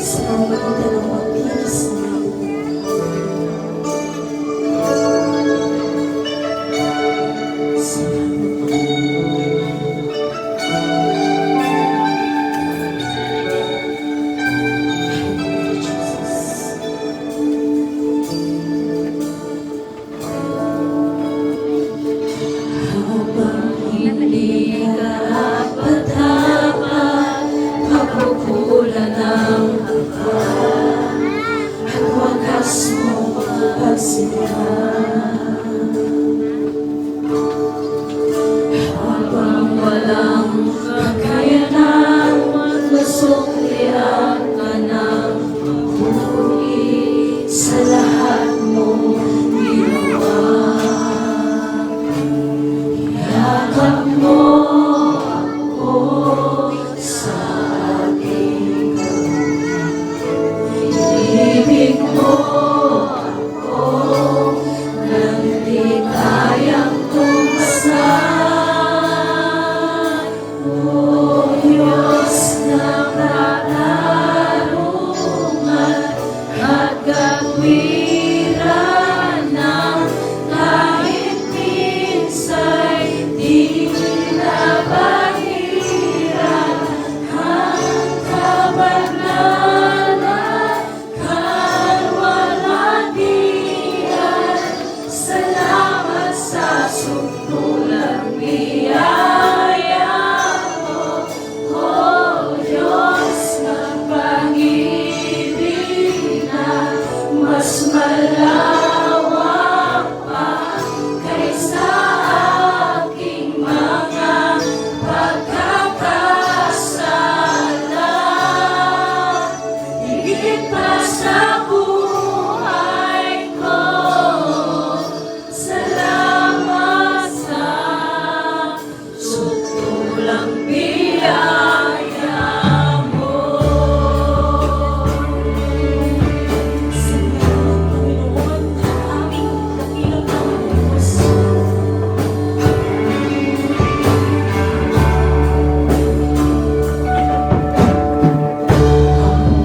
sa pamamagitan ng pagtiis na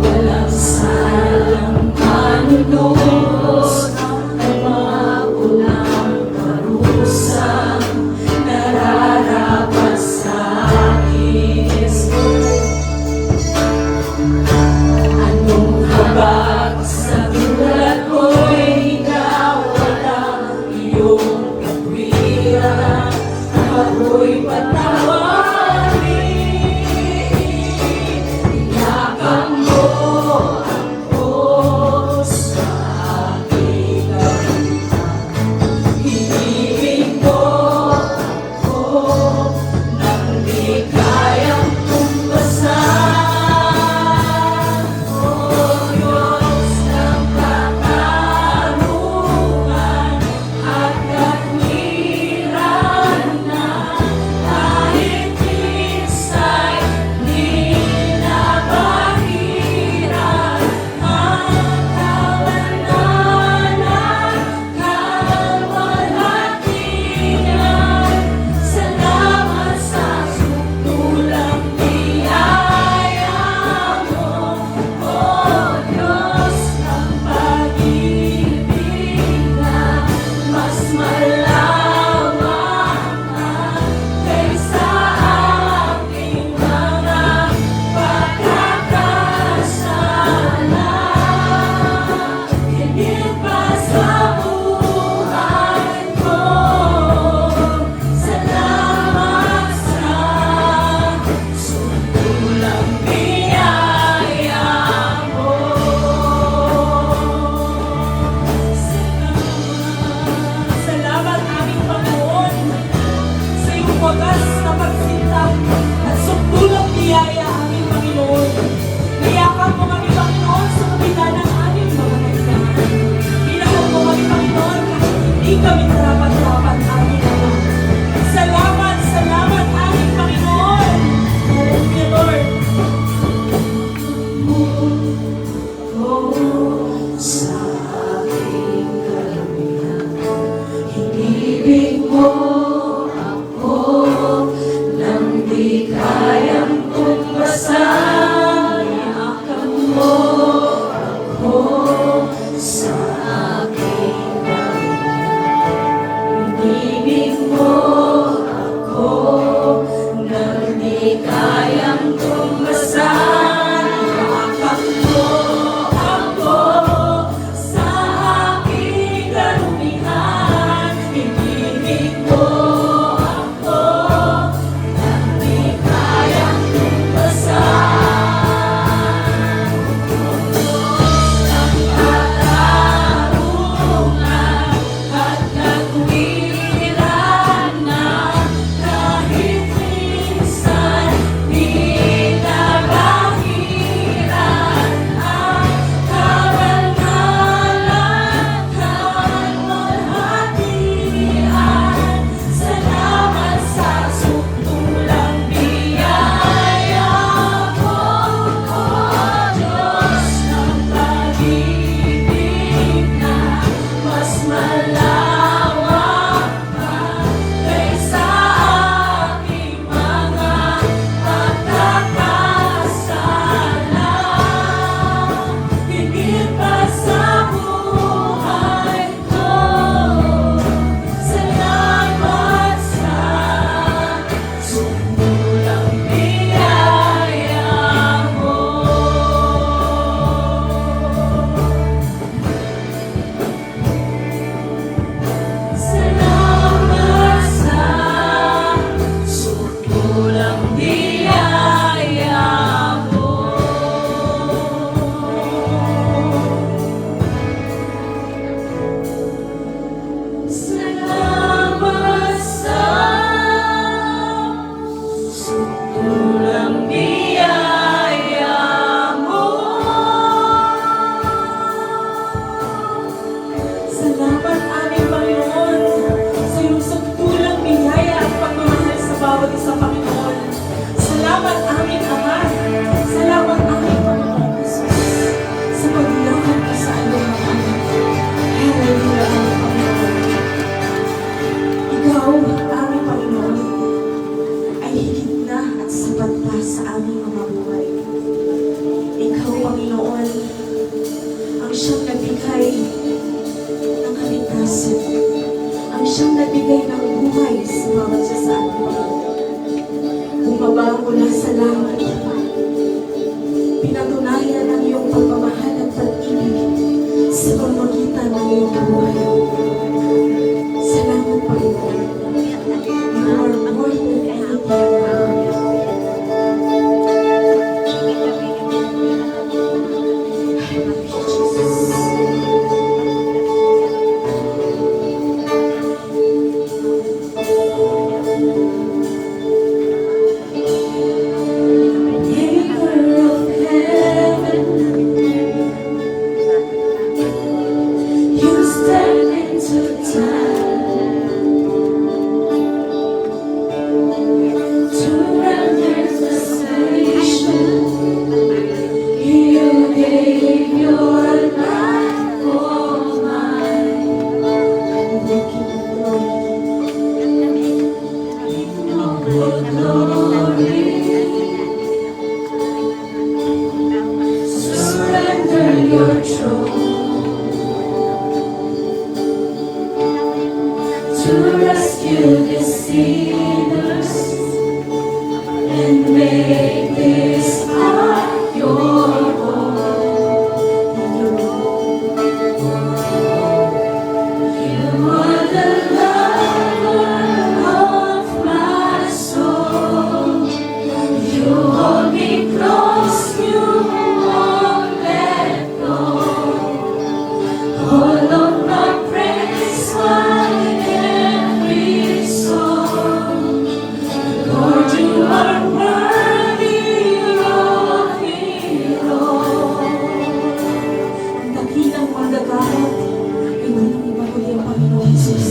Walang sayang Panginoon ang siyang nagbigay ng kaligtasan, ang siyang nagbigay ng buhay sa bawat isa sa atin. Bumaba mula sa langit, pinatunayan ang iyong pagmamahal at pag-ibig sa pamamagitan ng iyong buhay. Salamat, Panginoon. You are more than anything. To rescue the sinners and make this heart your home. You are the lover of my soul. You hold me close, you won't let go. All of my praise, my every song. Lord, you are worthy of it all. Ang dakilang manggagawa ay walang iba kundi ang Panginoon Jesus.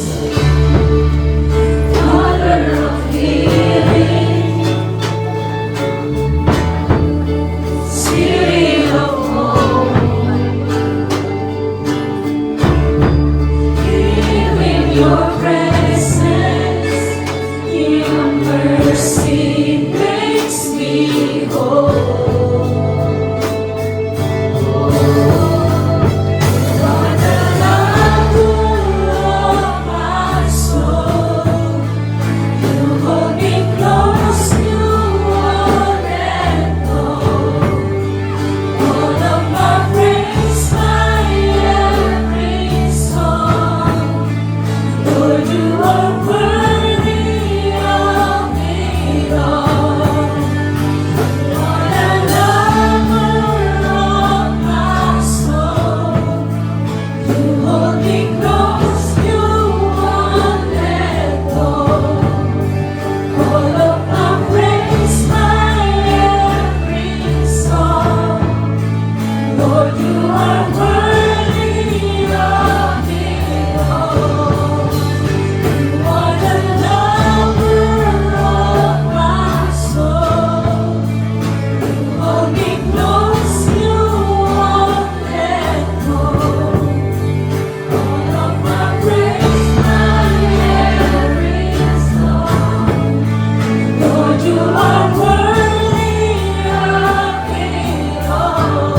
Father of healing, Spirit of hope, here in your presence, your mercy makes me whole. Lord, the lover of my soul, you hold me close, you won't let go. All of my praise, my every song. Lord, you are worthy of it all. Lord, the lover of my soul, you hold me close, you won't let go. All of my praise, my every song. Lord, you are worthy of it all. You are the lover of my soul. You hold me close, you won't let go. All of my praise, my every song. Lord, you are worthy of it all.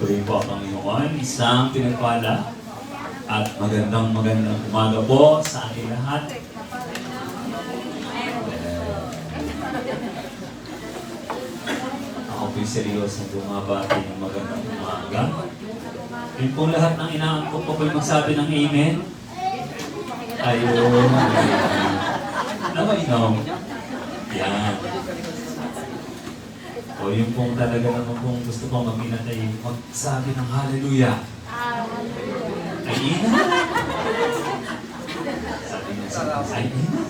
Purihin po ang Panginoon, isang pinagpala at magandang umaga po sa ating lahat. Ako po'y seryosong bumabati ng magandang umaga. Yun po lahat ng inaangkop ko po'y magsabi ng amen. Ayun. Naman yan. O yun pong talaga naman pong gusto kong maminat ay magsabi ng hallelujah. Ay ina. Sabi niya sa ay ina.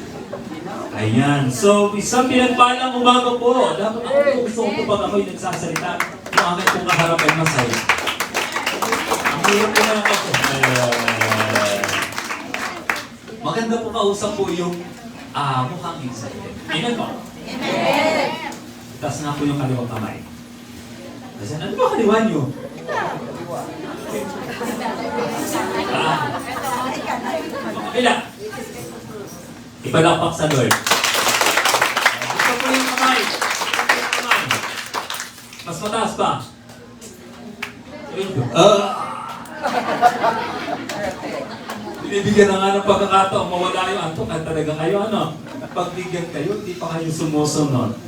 Ayan. So, isang pinagpalang umaga po. Dapat ako gusto ko pag ako'y nagsasalita, yung aking pong kaharap ay masaya. Ang hirap po na ako. Maganda po kausap po yung mukhang excited. Amen po? Amen! Taas nga po yung kaliwang kamay. Kasi ano ba kaliwa nyo? Kabila. Ipalakpak sa Lord. Gusto po yung kamay. Mas mataas pa. Binibigyan na nga ng pagkakataon, mawala yung antok at talaga kayo, ano? Pagbigyan kayo, hindi pa kayo sumusunod.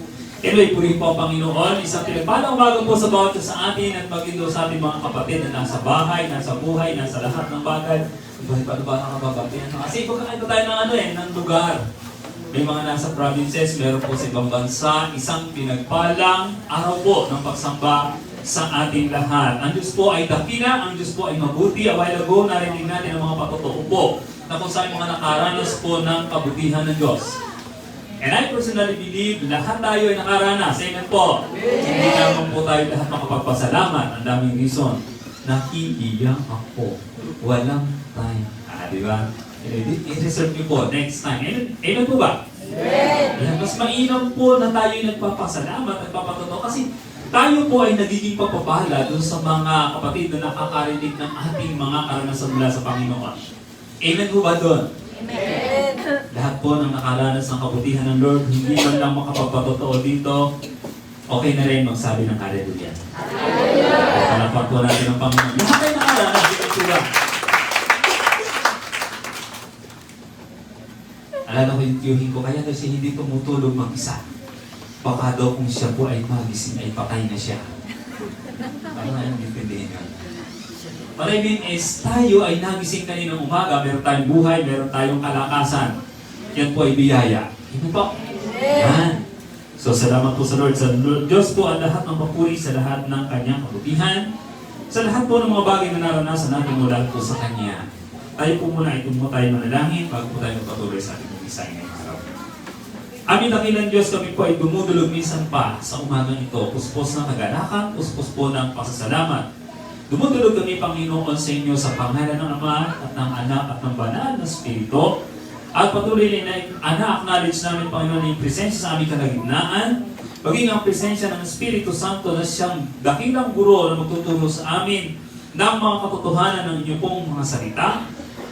Anyway, purihin po ang Panginoon. Isang pinagpalang umaga po sa bawat sa atin at maging doon sa ating mga kapatid na nasa bahay, nasa buhay, nasa lahat ng bagay. Paano ba nakababati? Kasi pagkakaito tayo ng lugar. May mga nasa provinces, meron po sa ibang bansa, isang pinagpalang araw po ng pagsamba sa ating lahat. Ang Diyos po ay dakila, ang Diyos po ay mabuti. A while ago, narinig natin ang mga patotoo po na kung saan mga nakaranas po ng kabutihan ng Diyos. And I personally believe lahat tayo ay nakaranas. Amen po. Hindi naman po tayo lahat makapagpasalamat. Ang daming reason. Nakiiyak ako. Walang time. Di ba? I-reserve niyo po next time. Amen po ba? Amen. Mas mainam po na tayo ay nagpapasalamat at papatotoo kasi tayo po ay nagiging pagpapala doon sa mga kapatid na nakakarinig ng ating mga karanasan mula sa Panginoon. Amen po ba doon? Amen. Lahat po ng nakaranas ng kabutihan ng Lord, hindi man lang makapagpatotoo dito, okay na rin magsabi ng hallelujah. Hallelujah! Palapak po natin ang Panginoon. Lahat ay nakaranas, dito sila. Alala ko yung tiyuhin ko, kaya daw siya hindi tumutulog mag-isa. Baka daw kung siya po ay magising ay patay na siya. Parang ayun, dipindihin nga. What I mean is, tayo ay nagising kaninang umaga, meron tayong buhay, meron tayong kalakasan. Yan po ay biyaya. Ito po. Yan. So, salamat po sa Lord. Sa Diyos po ang lahat ng papuri, sa lahat ng kanyang kabutihan, sa lahat po ng mga bagay na naranasan natin mula po sa Kanya. Tayo po muna, ito mo tayo manalangin bago po tayo magpatuloy sa ating pag-isay ngayong araw. Aming dakilang Diyos, kami po ay dumudulog minsan pa sa umagang ito. Puspos ng kagalakan, puspos po ng pasasalamat. Dumudulog kami, Panginoon, sa inyo sa pangalan ng Ama at ng Anak at ng Banal na Espiritu. At patuloy na acknowledge namin, Panginoon, yung presensya sa aming kalagitnaan, maging ang presensya ng Espiritu Santo na siyang dakilang guro na magtuturo sa amin ng mga katotohanan ng inyong pong mga salita.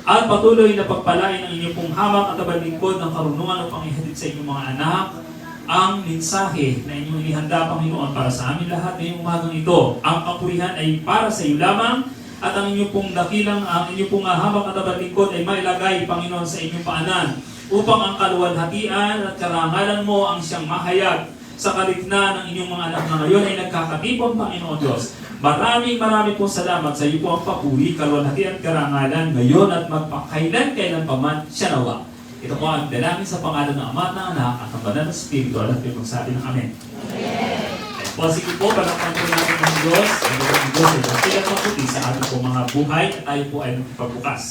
At patuloy na pagpalain ang inyong pong hamak at tabalingkod ng karunungan upang ihatid sa inyong mga anak ang mensahe na inyong inihanda, Panginoon, para sa amin lahat ngayong umagang ito. Ang kapurihan ay para sa iyo lamang at ang inyong pong dakilang, ang inyong pong hamak at tabalingkod ay mailagay, Panginoon, sa inyong paanan upang ang kaluwalhatian at karangalan mo ang siyang mahayag sa kaligna ng inyong mga anak na ngayon ay nagkakatipon, Panginoon Diyos. Maraming pong salamat sa iyo po ang papuri, kaluwalhatian at karangalan ngayon at magpakailan pa man siya nawa. Ito po ang dalangin sa pangalan ng Ama at ng Anak at ng Banal na Espiritu at yung magsabi ng Amen. Amen. Po, sige po, palakpan po natin ng Diyos. Ang Diyos ay dakilang maputi sa ating po mga buhay at tayo po ay magpagbukas.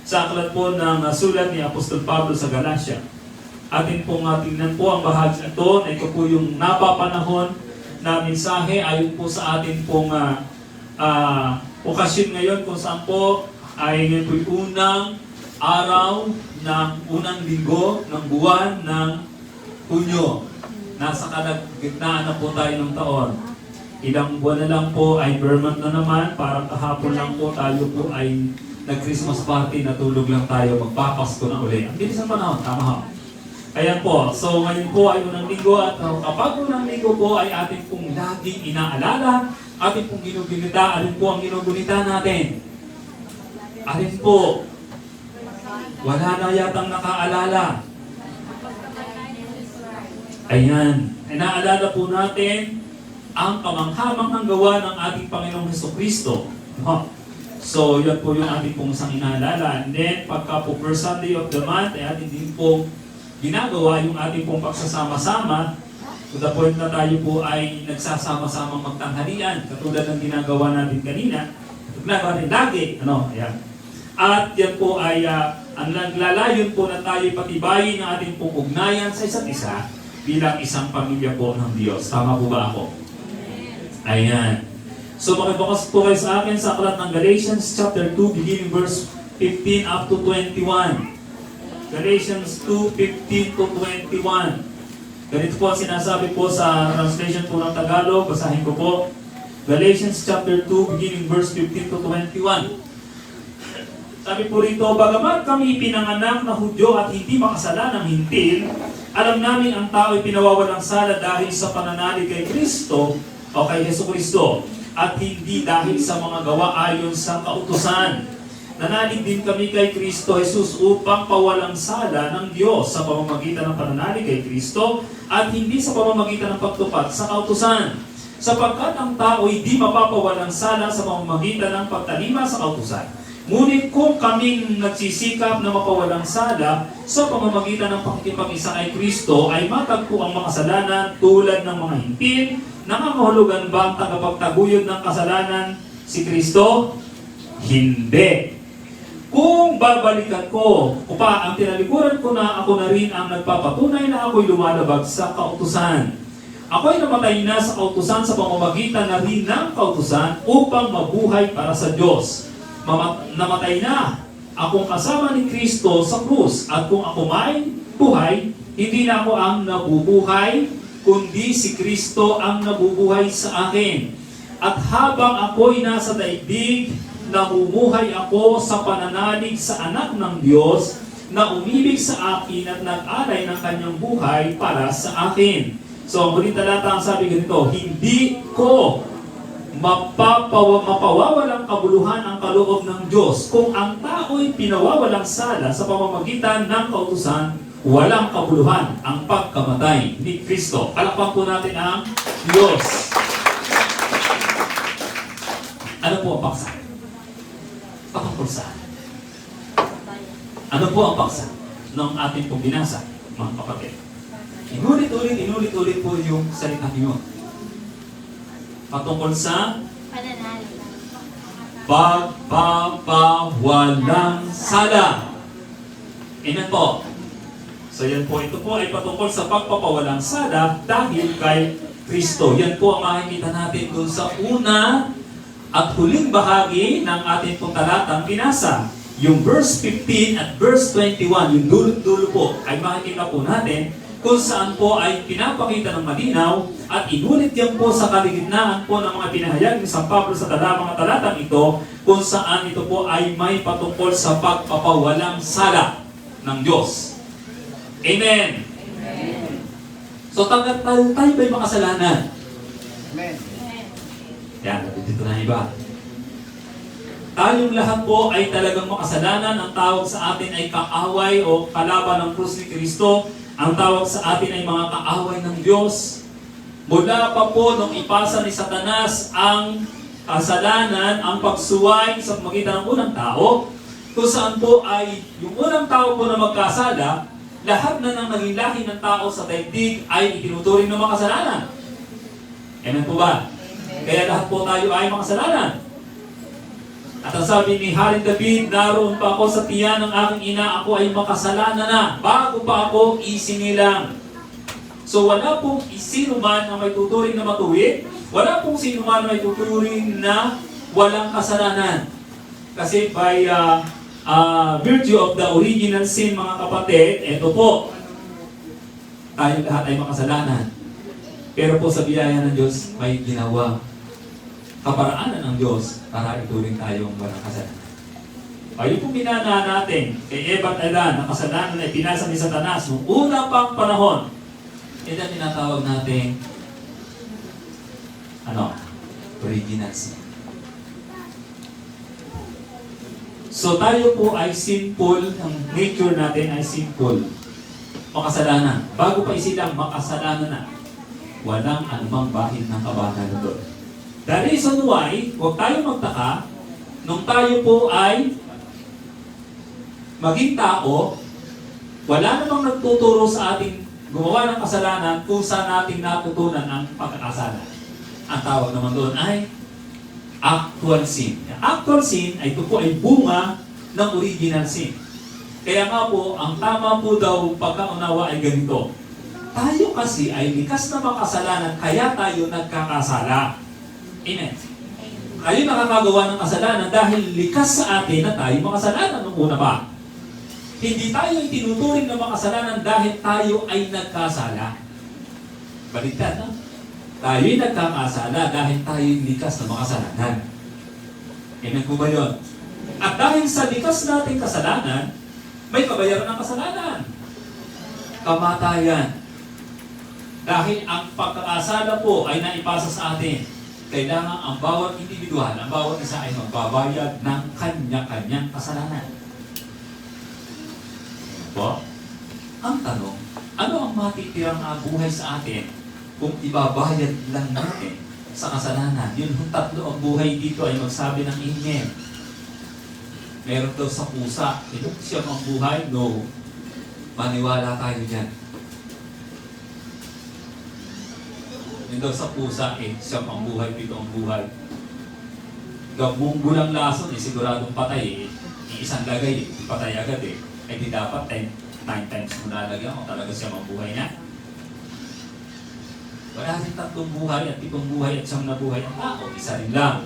Sa aklat po ng sulat ni Apostol Pablo sa Galacia. Atin pong tingnan po ang bahagi ito na ito po yung napapanahon na mensahe ayon po sa atin pong okasyon ngayon kung saan po ay ngayon po yung unang araw ng unang linggo ng buwan ng Hunyo. Nasa kalagitnaan na po tayo ng taon. Ilang buwan na lang po ay Vermont na naman. Parang kahapon lang po tayo po ay nag-Christmas party, natulog lang tayo, magpapasko na uli. Ang bilis ng panahon, tama ho. Ayan po, so ngayon po ay unang linggo at kapag unang linggo po ay ating pong laging inaalala, ating pong ginugunita, alin po ang ginugunita natin? Alin po? Wala na yatang nakaalala. Ayan, inaalala po natin ang kamanghamanghang gawa ng ating Panginoong Hesukristo. So, yan po yung ating pong isang inaalala. And then, pagka po first Sunday of the month, ay ating din pong ginagawa yung ating pong pagsasama-sama to the point na tayo po ay nagsasama-samang magtanghalian katulad ng ginagawa natin kanina. Ginagawa natin lagi. Ayan. At yan po ay ang naglalayon po na tayo patibayin ng ating pong ugnayan sa isa't isa bilang isang pamilya po ng Diyos. Tama po ba ako? Ayan. So makibukas po kayo sa akin sa aklat ng Galatians chapter 2 beginning verse 15 up to 21. Galatians 2:15 to 21. Ganito po ang sinasabi po sa translation po ng Tagalog. Basahin ko po. Galatians chapter 2 beginning verse 15 to 21. Sabi po rito, bagamat kami pinanganak na Hudyo at hindi makasalanang hintil, alam namin ang tao ay pinawawalang sala dahil sa pananalig kay Kristo o kay Hesukristo at hindi dahil sa mga gawa ayon sa kautusan. Nanalig din kami kay Kristo Jesus upang pawalang sala ng Diyos sa pamamagitan ng pananalig kay Kristo at hindi sa pamamagitan ng pagtupad sa kautusan. Sapagkat ang tao ay di mapapawalang sala sa pamamagitan ng pagtalima sa kautusan. Ngunit kung kaming nagsisikap na mapawalang sala sa pamamagitan ng pakikipag-isa kay Kristo ay matagpo ang makasalanan tulad ng mga hintil, nangangahulugan ba ang tagapagtaguyod ng kasalanan si Kristo? Hindi. Kung babalikan ko, ang tinalikuran ko na ako na rin ang nagpapatunay na ako'y lumalabag sa kautusan. Ako'y namatay na sa kautusan sa pamamagitan na rin ng kautusan upang mabuhay para sa Diyos. Namatay na akong kasama ni Kristo sa krus at kung ako may buhay, hindi na ako ang nabubuhay, kundi si Kristo ang nabubuhay sa akin. At habang ako'y nasa daigdig, namumuhay ako sa pananalig sa anak ng Diyos na umibig sa akin at nag-alay ng kanyang buhay para sa akin. So, ang muling talata ang sabi ganito, hindi ko mapawawalang kabuluhan ang kaloob ng Diyos. Kung ang tao'y pinawawalang sala sa pamamagitan ng kautusan, walang kabuluhan ang pagkamatay ni Kristo. Palakpan po natin ang Diyos. Ano po ang paksa? Patungkol saan? Ano po ang paksa ng ating pong binasa, mga kapatid? Inulit-ulit po yung salita niyo. Patungkol sa pagpapawalang sala. Amen po. So yan po, ito po ay patungkol sa pagpapawalang sala dahil kay Kristo. Yan po ang makikita natin dun sa una at huling bahagi ng ating pong talatang binasa. Yung verse 15 at verse 21, yung dulo-dulo po, ay makikita po natin kung saan po ay pinapakita ng malinaw at inulit yan po sa kaligitnaan po ng mga pinahayag ni San Pablo sa mga talatang ito kung saan ito po ay may patungkol sa pagpapawalang sala ng Diyos. Amen! Amen. So tayo ba'y makasalanan? Amen. Yan, dito na iba. Tayong lahat po ay talagang makasalanan. Ang tawag sa atin ay kaaway o kalaban ng krus ni Kristo. Ang tawag sa atin ay mga kaaway ng Diyos. Mula pa po nung ipasa ni Satanas ang kasalanan, ang pagsuway sa pamagitan ng unang tao, kung saan po ay yung unang tao po na magkasala, lahat na ng naging lahi ng tao sa daigdig ay itinuturing ng makasalanan. Amen po ba? Kaya lahat po tayo ay makasalanan. At ang sabi ni Haring David, naroon pa ako sa tiyan ng aking ina, ako ay makasalanan na, bago pa ako isinilang. So wala pong sino man na may tuturing na matuwid, wala pong sino man na may tuturing na walang kasalanan. Kasi by virtue of the original sin, mga kapatid, eto po, tayo lahat ay makasalanan. Pero po sa biyaya ng Diyos, may ginawa kaparaanan ng Diyos para ituring tayong walang kasalanan. Ayun po binana natin kay Eva at Adan, na kasalanan ay pinasa ni Satanas noong una pang panahon. Ito ang tinatawag natin, original sin. So tayo po ay sinful, ang nature natin ay sinful. Makasalanan. Bago pa isilang makasalanan na, walang anumang bahid ng kabanalan doon. The reason why, huwag tayo magtaka, nung tayo po ay maging tao, wala namang nagtuturo sa ating gumawa ng kasalanan kung saan natin natutunan ang pagkakasala. Ang tawag naman doon ay actual sin. Actual sin ay ito po ay bunga ng original sin. Kaya nga po, ang tama po daw pagkaunawa ay ganito. Tayo kasi ay likas na makasalanan, kaya tayo nagkakasala. Amen. Tayo nakakagawa ng kasalanan dahil likas sa atin na tayo makasalanan nung una pa. Hindi tayo itinuturing na makasalanan dahil tayo ay nagkasala. Baliktad, no? Tayo ay nagkakasala dahil tayo ay likas na makasalanan. Amen po ba yun? At dahil sa likas nating kasalanan, may kabayaran ng kasalanan. Kamatayan. Dahil ang pagkakasala po ay naipasa sa atin, kailangan ang bawat individual, ang bawat isa ay magbabayad ng kanya-kanyang kasalanan. Po? Ang tanong, ano ang matitirang buhay sa atin kung ibabayad lang natin sa kasalanan? Yun yung tatlo ang buhay dito ay magsabi ng amen. Meron daw sa pusa, ito siya ang buhay? No. Maniwala tayo dyan. Yun daw sa pusa, siya ang buhay, dito ang buhay. Gabunggo lang lason, siguradong patay, iisang lagay, patay agad ay di dapat 9 times mo nalagyan kung talaga siya mabuhay niya. Wala rin tatlong buhay at 7 buhay at 9 na buhay ang tao, isa rin lang.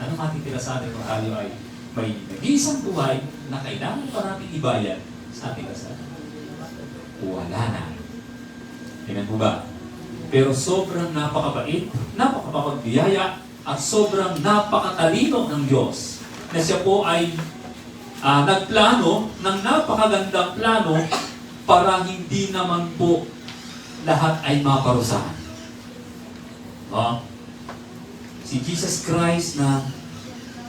Ano matitira sa atin kung tayo ay may nag-iisang buhay na kailangan pa natin ibayad sa ating kasalanan? Wala na. Tingnan po ba? Pero sobrang napakabait, napakapagbiyaya, at sobrang napakatalino ng Diyos na siya po ay nagplano ng napakagandang plano para hindi naman po lahat ay maparusahan. Si Jesus Christ na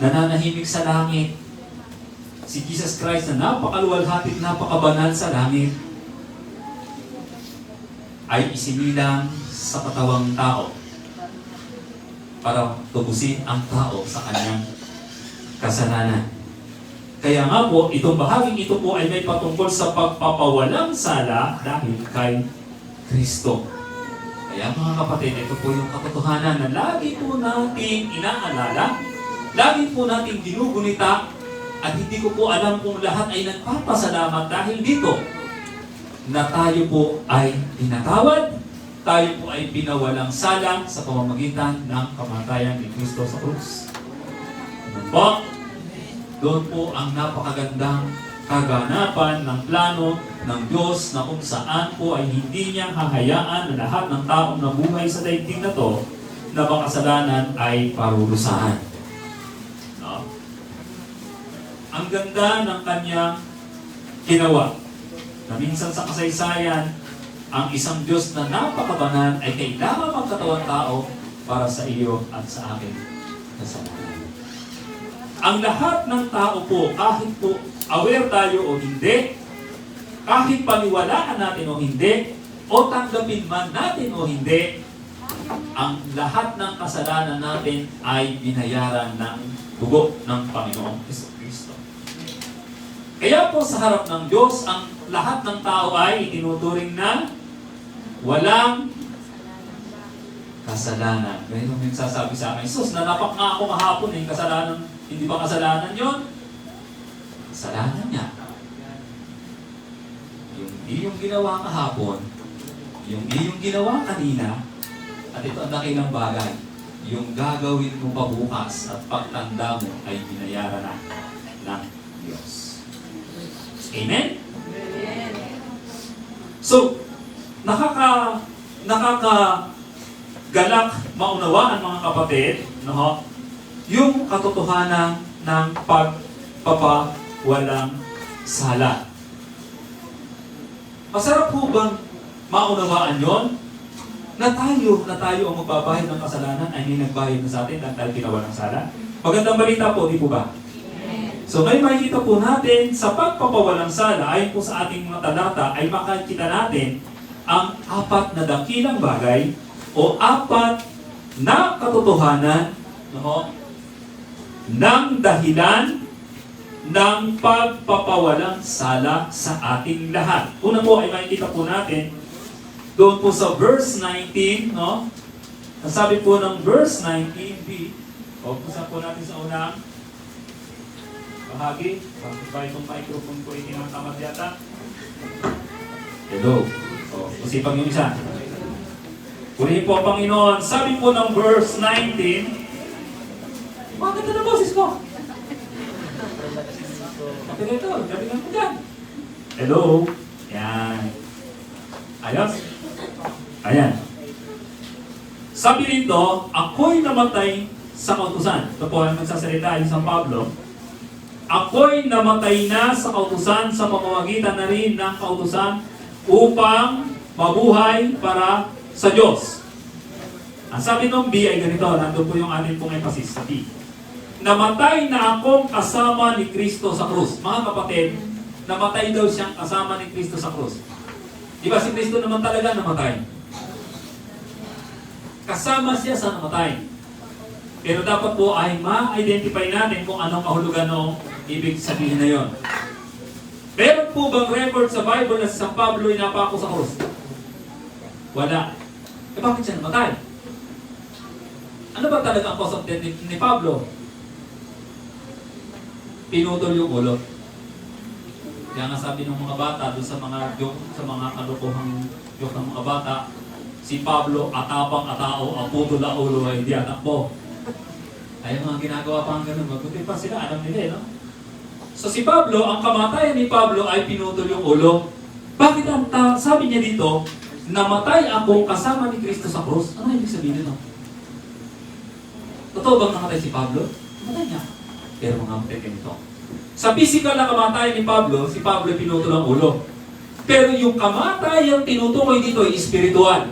nananahimik sa langit, si Jesus Christ na napakaluwalhati, napakabanal sa langit, ay isinilang sa katawang tao para tubusin ang tao sa kanyang kasalanan. Kaya nga po, itong bahaging ito po ay may patungkol sa pagpapawalang sala dahil kay Kristo. Kaya mga kapatid, ito po yung katotohanan na lagi po natin inaalala, lagi po natin ginugunita, at hindi ko po alam kung lahat ay nagpapasalamat dahil dito, na tayo po ay pinatawad, tayo po ay pinawalang sala sa pamamagitan ng kamatayan ni Kristo sa krus. Ano po? Doon po ang napakagandang kaganapan ng plano ng Diyos na kung saan po ay hindi niya hahayaan na lahat ng taong nabuhay sa daigdig na to na makasalanan ay parurusahan. No? Ang ganda ng kanyang ginawa na minsan sa kasaysayan, ang isang Diyos na napakabanal ay kailangan magkatawang tao para sa iyo at sa akin kasalanan. Ang lahat ng tao po, kahit po aware tayo o hindi, kahit paniwalaan natin o hindi, o tanggapin man natin o hindi, ang lahat ng kasalanan natin ay binayaran ng dugo ng Panginoong Kristo. Kaya po sa harap ng Diyos, ang lahat ng tao ay itinuturing na walang kasalanan. Ganyan yung sasabi sa akin, "Sus, nanapak nga ako kahapon kasalanan." Hindi ba kasalanan yon? Kasalanan niya. Yung iyong ginawa kahapon, yung iyong ginawa kanina, at ito ang dakilang bagay, yung gagawin mo pa bukas at pagtanda mo ay binayaran na ng Diyos. Amen? So, nakakagalak maunawaan mga kapatid, no? Yung katotohanan ng walang sala. Masarap po bang maunawaan yon? Na tayo ang magbabayad ng kasalanan ay may nagbayad na sa atin dahil ginawa ng sala. Magandang balita po, di po ba? So ngayon makikita po natin sa pagpapawalang sala, ayon po sa ating mga talata, ay makikita natin ang 4 na dakilang bagay o 4 na katotohanan, no, ng dahilan ng pagpapawalang sala sa ating lahat. Una po ay makikita po natin doon po sa verse 19, no? Sabi po ng verse 19b, o pusa po natin sa unang bahagi. Bakit ba itong microphone ko ay tinatamad yata? Hello. O, usipang yung isa. Purihin po ang Panginoon. Sabi po ng verse 19, bakit na boses ko? Okay ito, galingan mo dyan. Hello. Yan. Ayos? Ayan. Sabi rito, ako'y namatay sa kautusan. Ito po ang nagsasalita yung San Pablo. Ako'y namatay na sa kautusan sa pamamagitan na rin ng kautusan upang mabuhay para sa Diyos. Ang sabi ng B ay ganito, nandun po yung ating pong emphasis sa B. Namatay na akong kasama ni Kristo sa krus. Mga kapatid, namatay daw siyang kasama ni Kristo sa krus. Di ba si Kristo naman talaga namatay? Kasama siya sa namatay. Pero dapat po ay ma-identify natin kung anong kahulugan ng ibig sabihin na yon. Meron po bang record sa Bible na si San Pablo ay napako sa krus? Wala. Eh bakit siya namatay? Ano ba talaga ang cause of death ni Pablo? Pinutol yung ulo. Kaya nga sabi ng mga bata doon sa mga joke, sa mga kalokohang joke ng mga bata, si Pablo atapang atao, ang putol na ulo ay hindi atakbo. Ay mga ginagawa pa ang ganun, mabuti pa sila, alam nila, no? So si Pablo, ang kamatayan ni Pablo ay pinutol yung ulo. Bakit ang sabi niya dito, namatay ako kasama ni Kristo sa krus? Ano ibig sabihin nito? Totoo bang namatay si Pablo? Namatay niya. Pero mga kapatid ganito. Sa physical na kamatayan ni Pablo, si Pablo ay pinutol ang ulo. Pero yung kamatayan tinutukoy dito ay espiritual.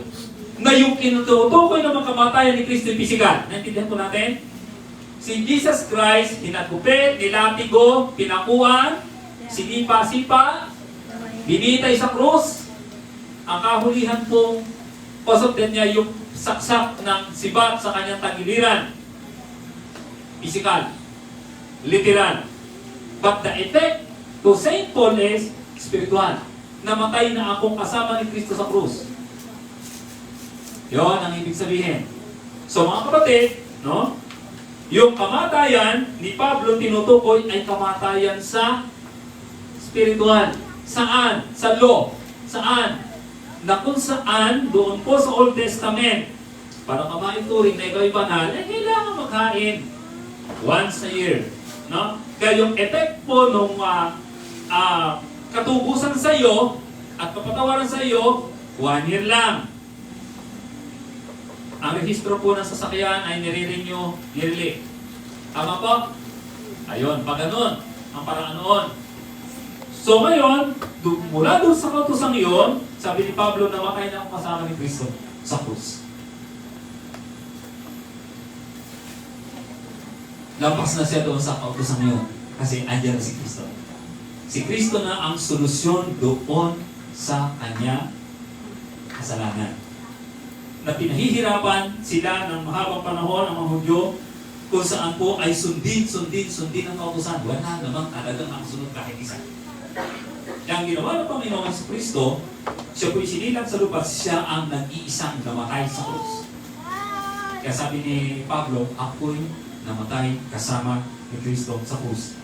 Na yung tinutukoy ng mga kamatayan ni Kristo ay physical. Naintindihan po natin? Si Jesus Christ, hinagupit, nilatigo, pinakuan, sinipa-sipa, binitay sa krus. Ang kahulihan pong cause of death niya yung saksak ng sibat sa kanyang tagiliran. Physical. Literal. But the effect to St. Paul is spiritual. Namatay na akong kasama ni Kristo sa krus. Yon ang ibig sabihin. So mga kapatid, no? Yung kamatayan ni Pablo tinutukoy ay kamatayan sa spiritual. Saan? Sa law. Saan? Na kung saan, doon po sa Old Testament, para kamaituring na ikaw ay banal, eh kailangan magkain once a year. No? Kaya yung effect po nung katubusan sa iyo at kapatawaran sa iyo, 1 year lang. Ang rehistro po ng sasakyan ay nire-renew yearly. Tama po? Ayun, pag ganun, ang paraan noon. So ngayon, mula doon sa kautusang iyon, sabi ni Pablo, namatay na ang kasama ni Kristo sa krus. Lampas na siya doon sa kautusang iyon kasi andyan na si Kristo. Si Kristo na ang solusyon doon sa kanya kasalanan. Na pinahihirapan sila ng mahabang panahon ang mga Hudyo kung saan po ay sundin ang kautusan. Wala namang talagang ang sunod kahit isa. Yang ginawa ng Panginoon sa Kristo, siya po isinilang sa lupa, siya ang nag-iisang namatay sa krus. Kaya sabi ni Pablo, ako'y namatay kasama ni Kristo sa krus.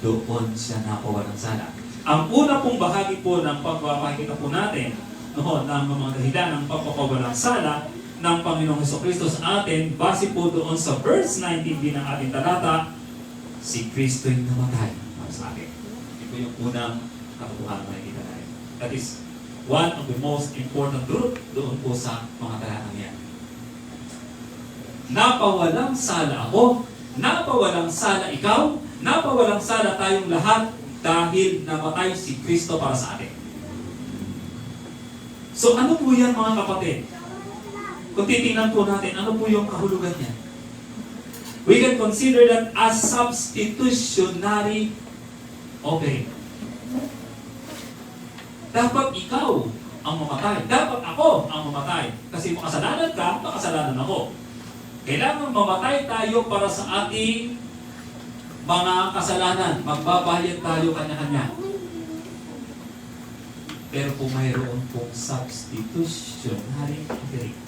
Doon siya napawalang sala. Ang una pong bahagi po ng pagpapakita po natin noon ng mga dahilan ng pagpapawalang sala ng Panginoong Jesucristo sa atin, base po doon sa verse 19b ng ating talata, si Kristo yung namatay sa atin. Ito po yung unang katotohanan na nakikita natin. That is one of the most important truth doon po sa mga talatang yan. Napawalang sala ako, napawalang sala ikaw, napawalang sala tayong lahat dahil namatay si Kristo para sa atin. So ano po yan mga kapatid? Kung titingnan po natin, ano po yung kahulugan niya? We can consider that as substitutionary offering. Dapat ikaw ang mamatay. Dapat ako ang mamatay. Kasi makasalanan ka, makasalanan ako. Kailangan mamatay tayo para sa ating mga kasalanan. Magbabayad tayo kanya-kanya. Pero kung mayroon pong substitutionary offering,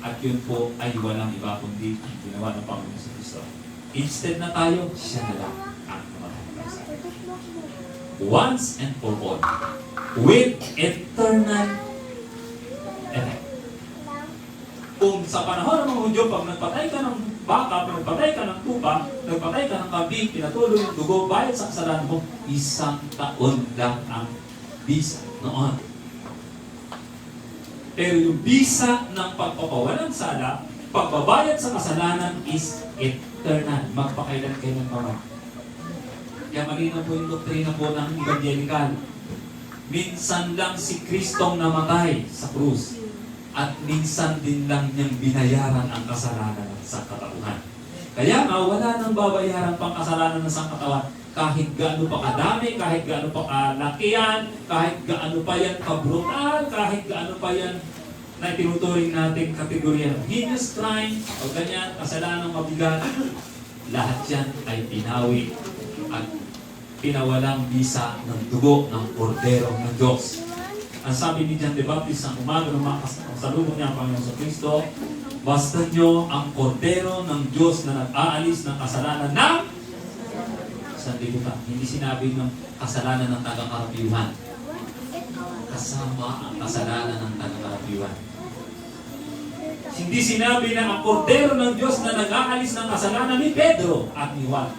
at yun po ay walang iba kundi ang ginawa ng Panginoon sa Kristo. Instead na tayo, siya na lang ang mamatay para sa atin. Once and for all. With eternal effect. Kung sa panahon ng mga Hudyo, pag nagpatay ka ng baka, pag nagpatay ka ng tupa, nagpatay ka ng kambing, pinatuloy yung dugo, bayad sa kasalanan mo, 1 taon lang ang bisa noon. Pero yung bisa ng pagpapawalang sala, pagbabayad sa kasalanan is eternal. Magpakailan-kailan pa man. Kaya malinaw po yung doktrina po ng evangelical. Minsan lang si Kristong namatay sa krus. At minsan din lang niyang binayaran ang kasalanan ng sangkatauhan. Kaya nga, wala nang babayaran pang kasalanan ng sangkatauhan. Kahit gaano pa kadami, kahit gaano pa kalakihan, kahit gaano pa yan kabrutal, kahit gaano pa yan na tinuturing natin kategorya ng heinous crime o ganyan, kasalanan mabigat, lahat yan ay pinawi at pinawalang bisa ng dugo ng kordero ng Diyos. Ang sabi ni John the Baptist ang umaga ng mga kasalubong niya ang Panginoon sa Kristo, basta nyo ang kordero ng Diyos na nag-aalis ng kasalanan ng sanlibutan. Hindi sinabi ng kasalanan ng taga-karapiyuhan. Kasama ang kasalanan ng taga-karapiyuhan. Hindi sinabi na ang kordero ng Diyos na nag-aalis ng kasalanan ni Pedro at ni Juan.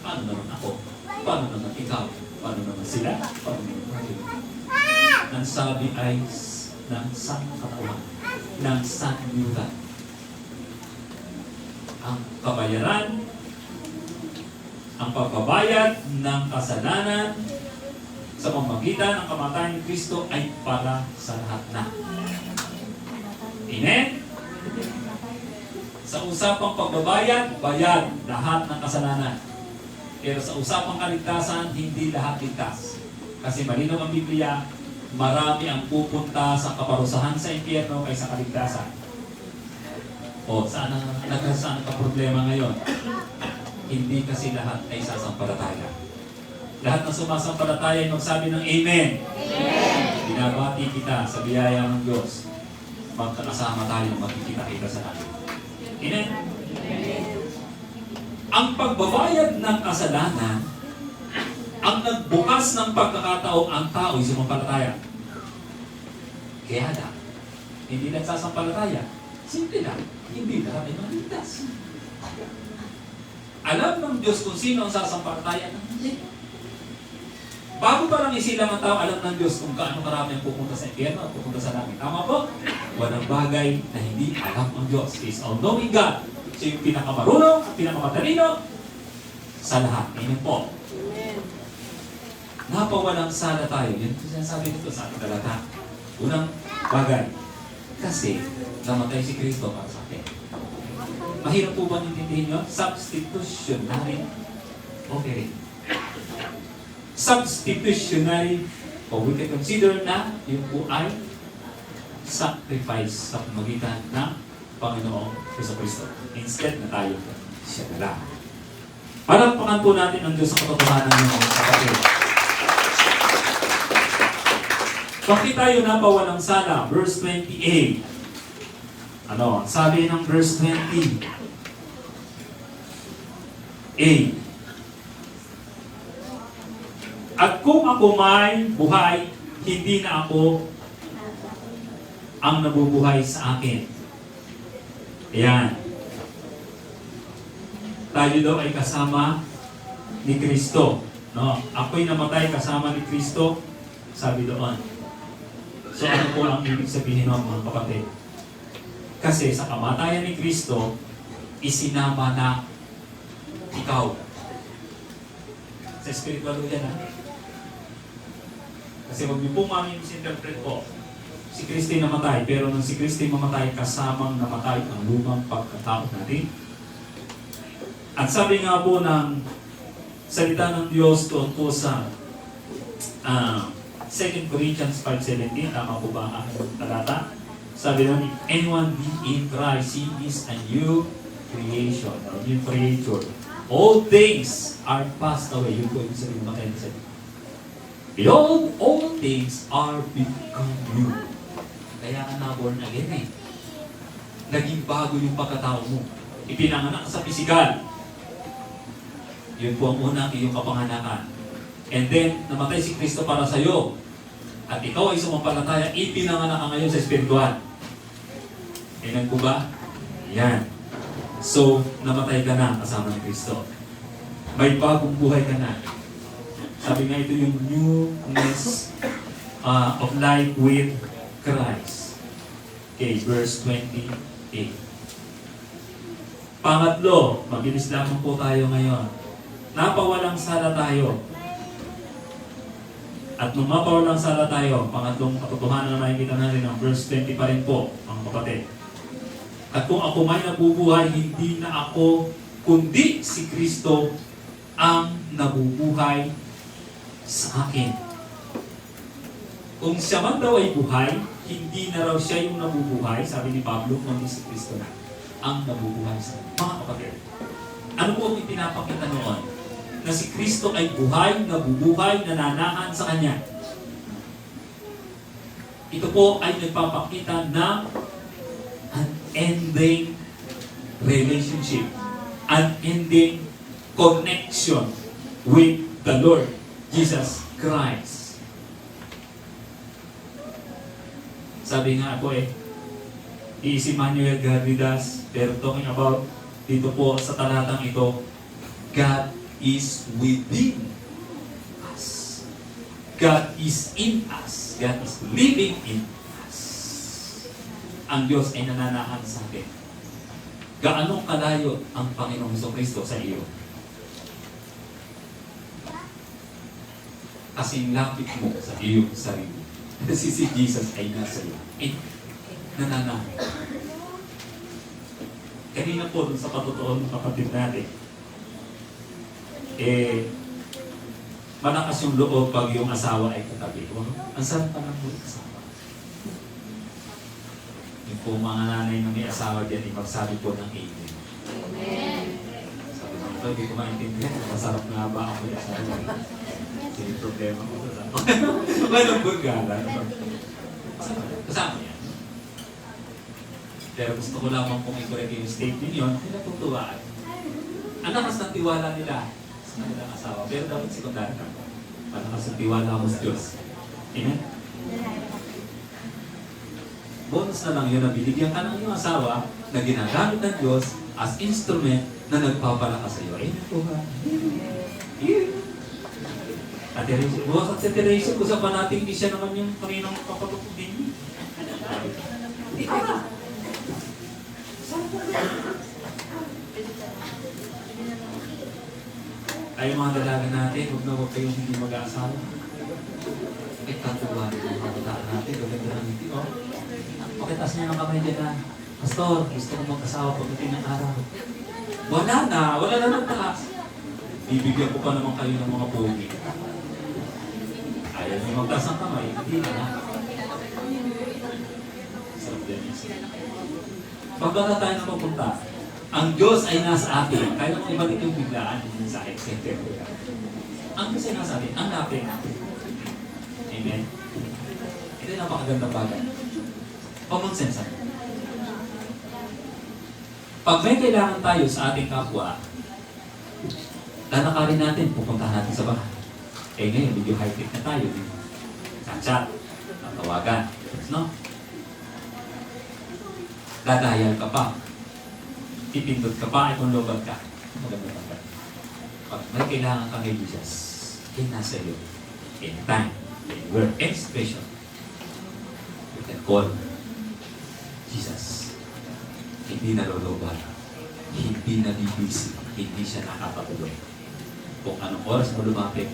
Paano naman ako? Paano naman ikaw? Paano naman sila? Paano naman tayo? Ang sabi ay ng sangkatauhan, ng sanlibutan. Ang kabayaran, ang pagbabayad ng kasalanan sa pamamagitan ng kamatayan ni Kristo ay para sa lahat na. Amen? Sa usapang pagbabayad, bayad lahat ng kasalanan. Pero sa usapang kaligtasan, hindi lahat ligtas. Kasi malinaw ang Biblia, marami ang pupunta sa kaparusahan sa impyerno kaysa kaligtasan. O, saan ang problema ngayon? Hindi kasi lahat ay sasampalataya. Lahat ng sumasampalataya ay magsabi ng Amen. Amen. Binabati kita sa biyaya ng Diyos. Magkakasama tayo, magkikita-kita sa natin. Amen. Ang pagbabayad ng kasalanan, ang nagbukas ng pagkakataong ang tao ay sumampalataya. Kaya lang, hindi nagsasampalataya. Simple lang, hindi lahat ay maligtas. Alam ng Diyos kung sino ang sasampalataya ng hindi. Bago pa lang isilang ang tao, alam ng Diyos kung gaano karami ang pupunta sa impyerno at pupunta sa langit. Tama po? Walang bagay na hindi alam ng Diyos. He is all-knowing God. Siya yung pinakamarunong at pinakamatalino sa lahat. Amen po. Napawalang sala tayo. Yan po sinasabi dito sa ating talata. Unang bagay. Kasi namatay si Kristo para sa atin. Mahirap po ba nintindihin nyo? Substitutionary offering. Substitutionary, o we can consider na yung po ay sacrifice sa pamagitan ng Panginoong Kristo. Instead na tayo, siya na lang. Palakpakan po natin ang Diyos sa katotohanan ng mga kapatid. Bakit tayo napawalang sala? Verse 28. Ano? Sabi ng verse 20. At kung ako may buhay, hindi na ako ang nabubuhay sa akin. Ayan. Tayo daw ay kasama ni Kristo. No? Ako'y namatay kasama ni Kristo, sabi doon. So ano po ang ibig sabihin ng mga kapatid? Kasi sa kamatayan ni Kristo, isinama na ikaw. Sa spiritual ho yan, ha? Kasi huwag niyo po mami misinterpret po. Si Kristo ay namatay, pero nung si Kristo ay mamatay, kasamang namatay ang lumang pagkatao natin. At sabi nga po ng salita ng Diyos doon po sa 2 Corinthians 5:17, tama po ba ang aking talata? Sabi doon, if anyone be in Christ, he is a new creation, or new creature. All things are passed away. Yun po yung sabi ng matay na sabi. Behold, all things are become new. Kaya ka na-born again eh. Naging bago yung pagkatao mo. Ipinanganak sa pisikal. Yun po ang unang iyong kapanganakan. And then, namatay si Kristo para sa iyo. At ikaw ay sumampalataya, ipinanganak ka ngayon sa spiritual. Amen po ba? Yan. So, namatay ka na kasama ni Kristo. May bagong buhay ka na. Sabi nga ito yung newness of life with Christ. Okay, verse 28. Pangatlo, mabilis lamang po tayo ngayon. Napawalang sala tayo. At nung mapawalang sala tayo, pangatlong katotohanan na makikita natin ang verse 20 pa rin po, mga kapatid. At kung ako may nabubuhay, hindi na ako, kundi si Kristo ang nabubuhay sa akin. Kung siya man daw ay buhay, hindi na raw siya yung nabubuhay, sabi ni Pablo, kundi si Kristo na ang nabubuhay sa akin. Mga kapatid, ano po ang ipinapakita noon? Na si Kristo ay buhay, nabubuhay, nananahan sa Kanya. Ito po ay nagpapakita ng unending relationship, unending connection with the Lord Jesus Christ. Sabi nga po si Manuel Garridas, pero talking about dito po sa talatang ito, God is within us. God is in us. God is living in us. Ang Diyos ay nananahan sa atin. Gaano kalayo ang Panginoong Jesucristo sa iyo? Kasing lapit mo sa iyong sarili. Kasi si Jesus ay nasa iyo. Nananahan. Kanina po dun sa patutuon ng kapatid natin, malakas yung loob pag yung asawa ay katabi. Ang sarap pa ng mga asawa. Yung po mga nanay na may asawa dyan, ipagsabi po ng amen. Amen. Sabi ko, ito, hindi ko maintindihan. Masarap nga ba ako yung asawa? Kasi yung problema ko sa asawa. Walang burgala. Kasama yan. Pero gusto ko lamang kung i-correct yung statement yun, pinatutuwaan. Ang lakas ng tiwala nila sa kanilang asawa. Pero dapat sekundary ka. Malakas ang tiwala mo sa Diyos. Amen? Bonus na lang yun na binigyan ka ng iyong asawa na ginagamit ng Diyos as instrument na nagpapalakas sa iyo. Amen po ba? At Teresa, usapan natin di siya naman yung kaninang kapatupod din. Ay, mga dalaga natin, huwag kayong hindi mag-aasawa. Ay, tatuwa rin ang mga dalaga natin. Gaganda ng hindi, oh. Pakitaas niya ng kamay dyan na, Pastor, gusto ko mag-asawa pagdating ng araw. Wala na nagtaas. Bibigyan ko pa naman kayo ng mga pogi. Ayaw niyo magtaas ng kamay, hindi na. Sarap din yun. Pagkala tayo na mapunta, ang Diyos ay nasa atin. Kaya naman ibalik yung biglaan yung sa akin. Ang Diyos ay nasa atin. Ang napin natin. Amen? Ito yung napakagandang bagay. Common sense natin. Pag may kailangan tayo sa ating kapwa, lalakarin natin, pupuntahan natin sa bahay. Ngayon, medyo high-tech na tayo. Chat-chat, tatawagan. No? Dadayal ka pa. Pipindot ka pa, kung lobat ka. Maganda ka. Pag may kailangan ka kay Jesus, nasa iyo. Anytime, anywhere, any situation, you can call Jesus. Hindi nalolobat. Hindi nabibisi. Hindi siya nakapatuloy. kung anong oras mo lumapit,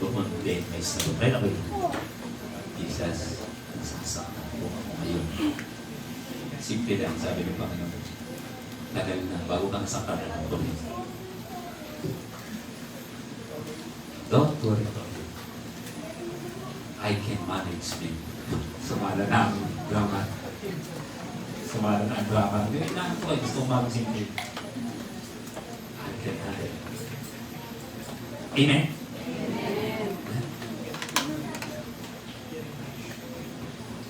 doon din may sagot. Right away. Jesus, nasasaktan po ako ngayon. Simple lang, sabi ng Panginoon. Tagal na, bago ka nasaktan ng problema. Don't worry about it. I can manage me. Sumala na ang drama. Sumala na ang drama. Hindi na ako gusto kong mag-simple. I can handle it. Amen?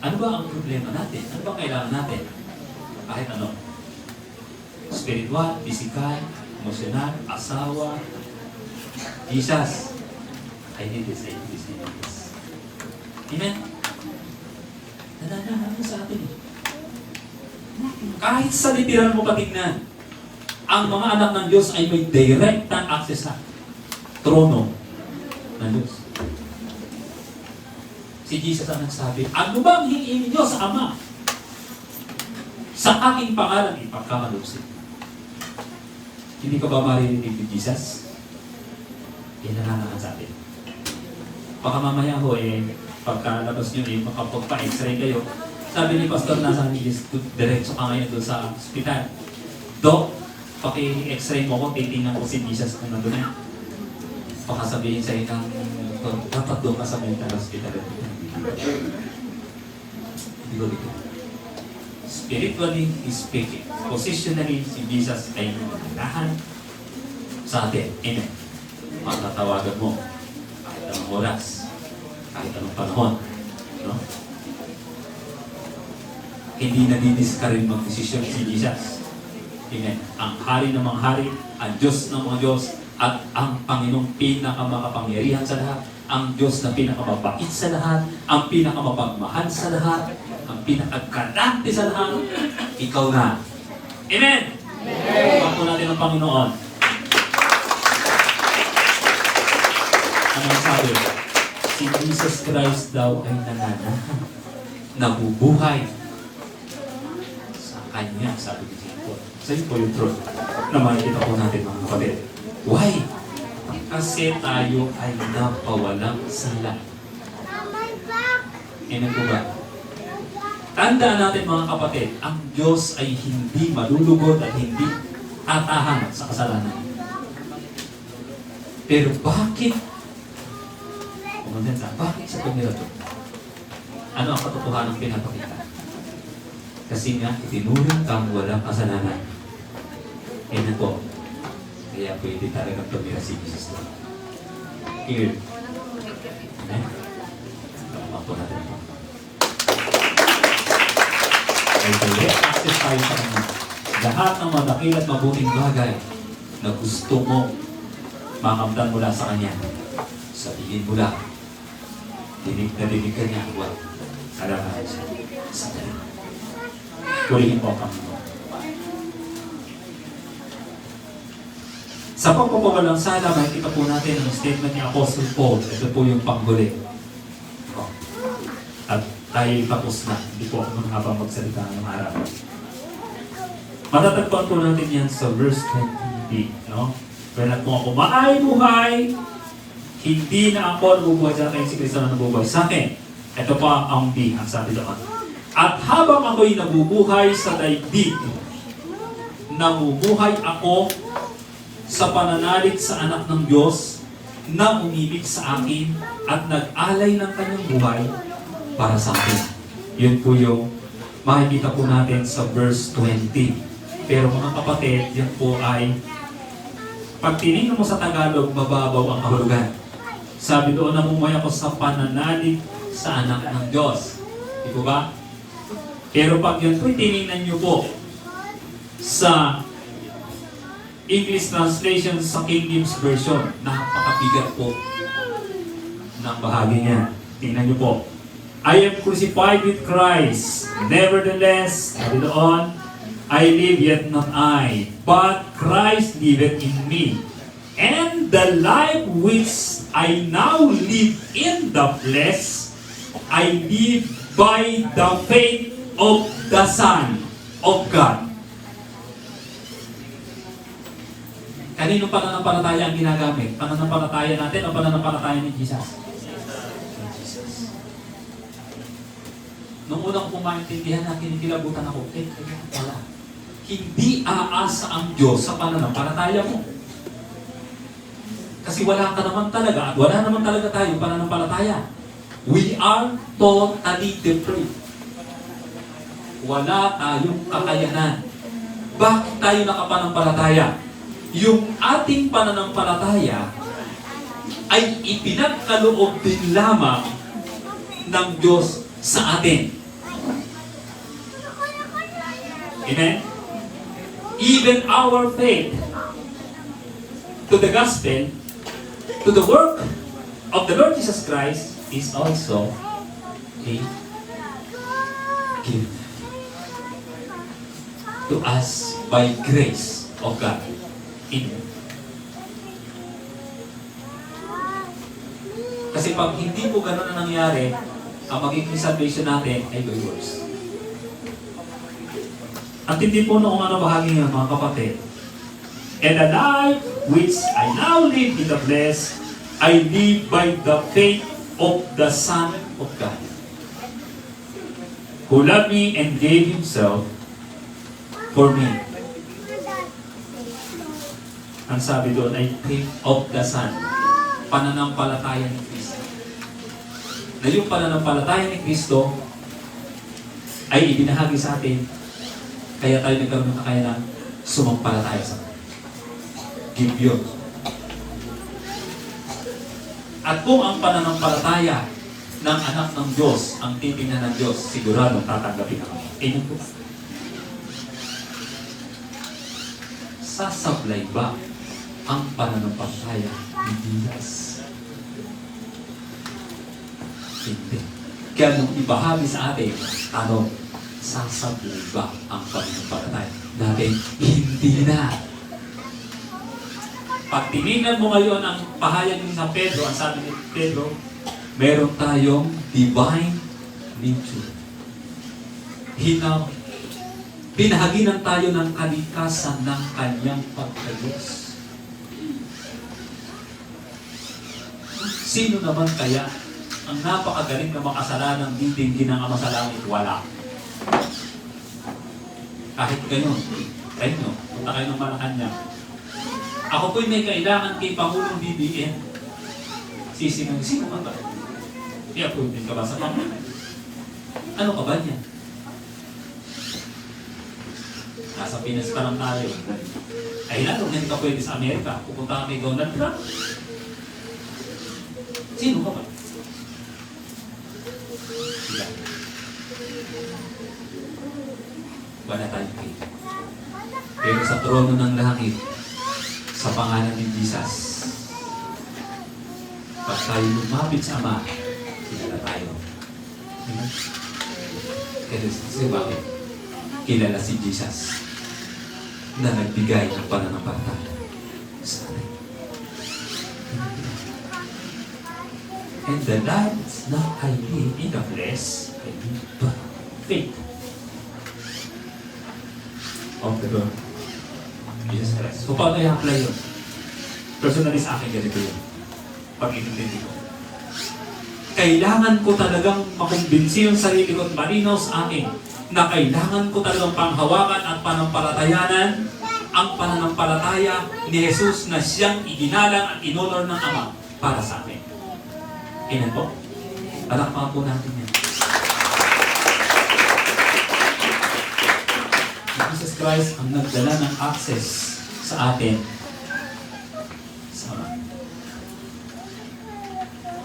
Ano ba ang problema natin? Ano ba kailangan natin? Kahit ano? Spiritual, physical, emotional, asawa. Jesus, I need this, I need this, I need this. Amen? Nananahan sa atin. Kahit sa literal mo patignan, ang mga anak ng Diyos ay may direct access sa trono ng Diyos. Si Jesus ang nagsabi, ano bang hingin niyo sa Ama? Sa aking pangalan, ipagkamalusin. Hindi ka ba maririnig ni Jesus? Yan ang nananahan sa atin. Baka mamaya ho, pagkalabas nyo, makapagpa-x-ray kayo, sabi ni Pastor nasa Nilis, diretso ka ngayon doon sa hospital. Dok, paki-x-ray mo ko, titingnan ko si Jesus kung nandun na. Baka sabihin sa'yo ng dapat doon ka sa mental hospital. Hindi ko dito. Spiritually speaking, positionally, si Jesus ay nananahan sa atin. Amen. Matatawagan mo kahit anong oras, kahit anong panahon. No? Hindi nadidiscourage mag-desisyon si Jesus. Amen. Ang hari ng mga hari, ang Diyos ng mga Diyos, at ang Panginoong pinakamakapangyarihan sa lahat, ang Diyos na pinakamabait sa lahat, ang pinakamapagmahal sa lahat, ang pinakagalante sa lahat, ikaw na. Amen! Pagpo natin ang Panginoon. Ano ang sabi? Si Jesus Christ daw ay nananahan, nabubuhay sa Kanya, sabi ni Jesus. Sa'yo po yung truth na makikita po natin mga kapatid. Why? Kasi tayo ay napawalang sala. Amen po ba? Tandaan natin mga kapatid, ang Diyos ay hindi malulugod at hindi tatahan sa kasalanan. Pero bakit? Bakit sa tumira to? Ano ang katotohanan ng pinapakita? Kasi nga, itinuring kang walang kasalanan. Amen po. Kaya pwede talagang tumira si Jesus doon. Here. Amen? Tama po natin ito. Ay direct access tayo sa Kanya. Lahat ng mga dakil at mabuting bagay na gusto mo makamtan mula sa Kanya, sabihin mo lang, dinig na dinig ka niya, huwag alamaan siya sa Kanya. Purihin po ang Panginoon. Sa pagpapawalang sala, makikita po natin ang statement ni Apostle Paul. Ito po yung panghuli. At tayo tapos na. Hindi po ako habang magsalita ng araw. Matatagpuan po natin yan sa verse 20. No? Kaya kung ako maay buhay, hindi na ako nabubuhay sa akin, si Kristo na nabubuhay sa akin. Ito pa ang B, ang sabi doon. At habang ako'y nabubuhay sa daigdig, namumuhay ako sa pananalig sa anak ng Diyos na umibig sa akin at nag-alay ng kanyang buhay para sa akin. Yun po yung makikita po natin sa verse 20. Pero mga kapatid, yan po ay pag tinignan mo sa Tagalog, mababaw ang kahulugan. Sabi doon, namumuhay ako sa pananalig sa anak ng Diyos. Di po ba? Pero pag yun po, tinignan nyo po sa English translation sa King James Version, napakabigat po ng bahagi niya. Tingnan niyo po. I am crucified with Christ. Nevertheless, sabi doon, I live yet not I, but Christ liveth in me. And the life which I now live in the flesh, I live by the faith of the Son of God. Kaninong pananampalataya ang ginagamit? Pananampalataya natin o pananampalataya ni Jesus? Nung unang kong maintindihan na kinikilabutan ako, wala. Hindi aasa ang Diyos sa pananampalataya mo. Kasi wala ka naman talaga at wala naman talaga tayo pananampalataya. We are totally depraved. Wala tayong kakayanan. Bakit tayo nakapanampalataya? Yung ating pananampalataya ay ipinagkaloob din lamang ng Diyos sa atin. Amen? Even our faith to the gospel, to the work of the Lord Jesus Christ is also a gift to us by grace of God. Kasi pag hindi po ganun na nangyari, ang magiging salvation natin ay way worse. At hindi po noong bahagi nga mga kapatid. And the life which I now live in the flesh, I live by the faith of the Son of God, who loved me and gave Himself for me. Ang sabi doon ay faith of the Son, pananampalataya ni Kristo. Na yung pananampalataya ni Kristo ay ibinahagi sa atin, kaya tayo nagkaroon ng kakayanan sumampalataya sa Kanya. Give yun. At kung ang pananampalataya ng anak ng Diyos ang titingnan ng Diyos, sigurado tatanggapin ako. Amen po. Sasablay ba ang pananampalataya ni Jesus? Hindi. Kaya nung ibahagi sa atin, tanong, sasablay ba ang pananampalataya natin? Hindi na. Pag tinignan mo ngayon ang pahayag ni San Pedro, ang sabi ni Pedro, meron tayong divine nature. Pinahaginan tayo ng kalikasan ng kanyang pagkayos. Sino naman kaya ang napakagaling na makasalanang titingin ng Ama sa Langit? Wala. Kahit ganyan, kahit no, punta kayo ng Malacanang. Ako po'y may kailangan kay Pangulong BBM. Sino ka ba? I-approve ka ba sa Pangulong? Ano ka ba niya? Nasa Pinas pa lang tayo. Ay lalo, hindi ka pwede sa Amerika. Pupunta ka kay Donald Trump. Sino ka ba? Sila. Wala tayong kayo. Pero sa trono ng langit, sa pangalan ni Jesus, pag tayo lumapit sa Ama, kilala tayo. Diba? Kasi bakit? Kilala si Jesus na nagbigay ng pananampalataya sa atin. And the life not I live in the flesh, I live by faith of the Lord Jesus Christ. So paano i-apply yun? Personally sa akin, ganito yun. Pag-intindi ko. Kailangan ko talagang makumbinsi yung sarili ko at malinaw sa akin na kailangan ko talagang panghawakan at panampalatayanan ang pananampalataya ni Jesus na siyang iginalang at inonor ng Ama para sa akin. Amen po? Palakpakan po natin yan. Jesus Christ ang nagdala ng access sa atin sa Ama.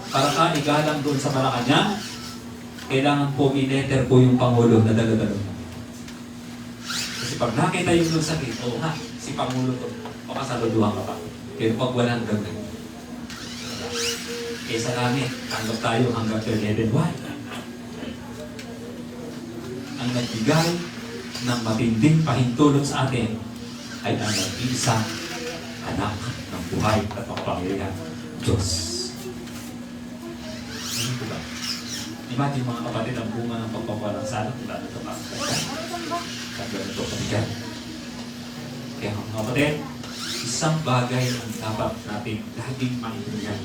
Para ka igalang doon sa Malacanang, kailangan po i-letter po yung Pangulo na dala-dala mo. Kasi pag nakita yung doon sa gate, oo nga, si Pangulo to, makasaluduhan ka pa. Pero pag walang gagawin, kaysa namin, tanggap tayo hanggang 11. Why? Ang nagbigay ng matinding pahintulot sa atin ay ang nag-iisang anak ng buhay at makapangyarihan, Diyos. Hindi ko ba? Imagine mga kapatid ang bunga ng pagpapalang sana kung lalo ito makakita. Kaya ganito kapatid. Kaya mga kapatid, isang bagay ang dapat natin laging maintindihan.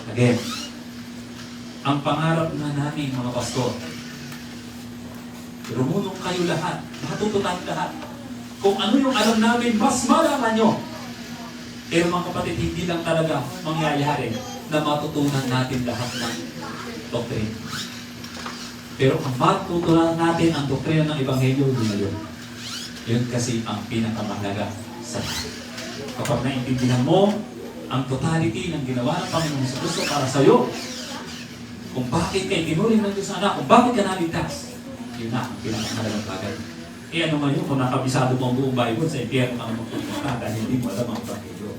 Again, ang pangarap na natin mga pastor, rumunong kayo lahat, matutunan lahat. Kung ano yung alam namin, mas malaman nyo. Pero mga kapatid, hindi lang talaga mangyayari na matutunan natin lahat ng doktrina. Pero ang matutunan natin ang doktrina ng Ebanghelyo, yun na yun. Yun kasi ang pinakamahalaga sa lahat. Kapag naintindihan mo ang totality ng ginawa ng Panginoong Jesucristo para sa iyo, kung bakit kayo tinuring ng Diyos na anak, kung bakit ka naligtas, yun na ang pinakamahalagang bagay. Eh ano man yun, kung nakabisado mo ang buong Bible, sa impyerno ka na magpupunta dahil hindi mo alam ang Ebanghelyo.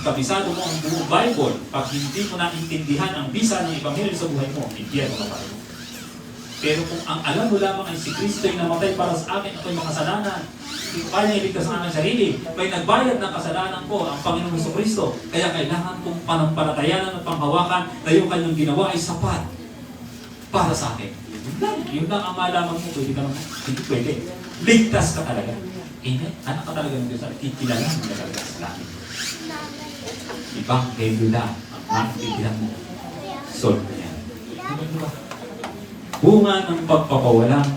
Kabisado mo ang buong Bible, pag hindi mo naintindihan ang bisa ng Ebanghelyo sa buhay mo, impyerno ka pa rin. Pero kung ang alam mo lamang ay si Kristo ay namatay para sa akin, ako'y makasalanan, hindi ko kaya iligtas ang aking sarili, may nagbayad ng kasalanan ko, ang Panginoong Jesucristo, kaya kailangan kong panampalatayanan at panghawakan na yung kanyang ginawa ay sapat para sa akin. Yun lang ang malaman mo, pwede ka naman, hindi pwede. Ligtas ka talaga. Amen? Anak ka talaga ng Diyos at kikilala mo talaga sa langit. Ibang kayo lang ang nakikilan mo. Solve na yan. Diba? Bunga ng pagpapawalang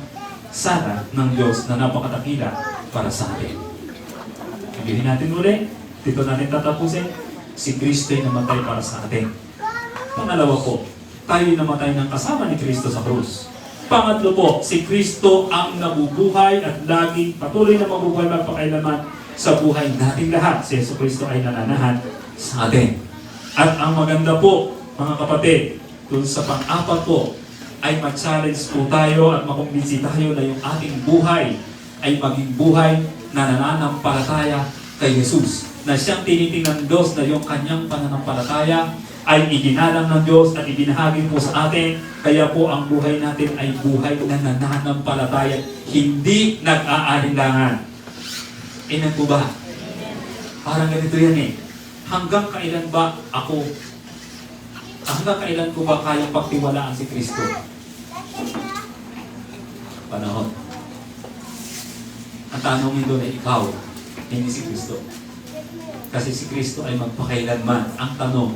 sara ng Diyos na napakatakila para sa atin. Sabihin natin uli, dito natin tatapusin, si Kristo ay namatay para sa atin. Pangalawa po, tayo namatay ng kasama ni Kristo sa krus. Pangatlo po, si Kristo ang nabubuhay at laging patuloy na mabubuhay magpakailaman sa buhay nating lahat. Si Jesucristo ay nananahan sa atin. At ang maganda po, mga kapatid, dun sa pang-apat po, ay mag-challenge po tayo at makumbinsi tayo na yung ating buhay ay maging buhay na nananampalataya kay Jesus. Na siyang tinitingnan ng Diyos na yung kanyang pananampalataya ay iginalang ng Diyos at ibinahagi po sa atin. Kaya po ang buhay natin ay buhay na nananampalataya, hindi nag-aalinlangan. Inan po ba? Parang ganito yan eh. Hanggang kailan ba hanggang kailan ko ba kayang pagtiwalaan si Kristo? Panahon. Ang tanongin doon ay ikaw, hindi si Kristo. Kasi si Kristo ay magpakailanman. Ang tanong,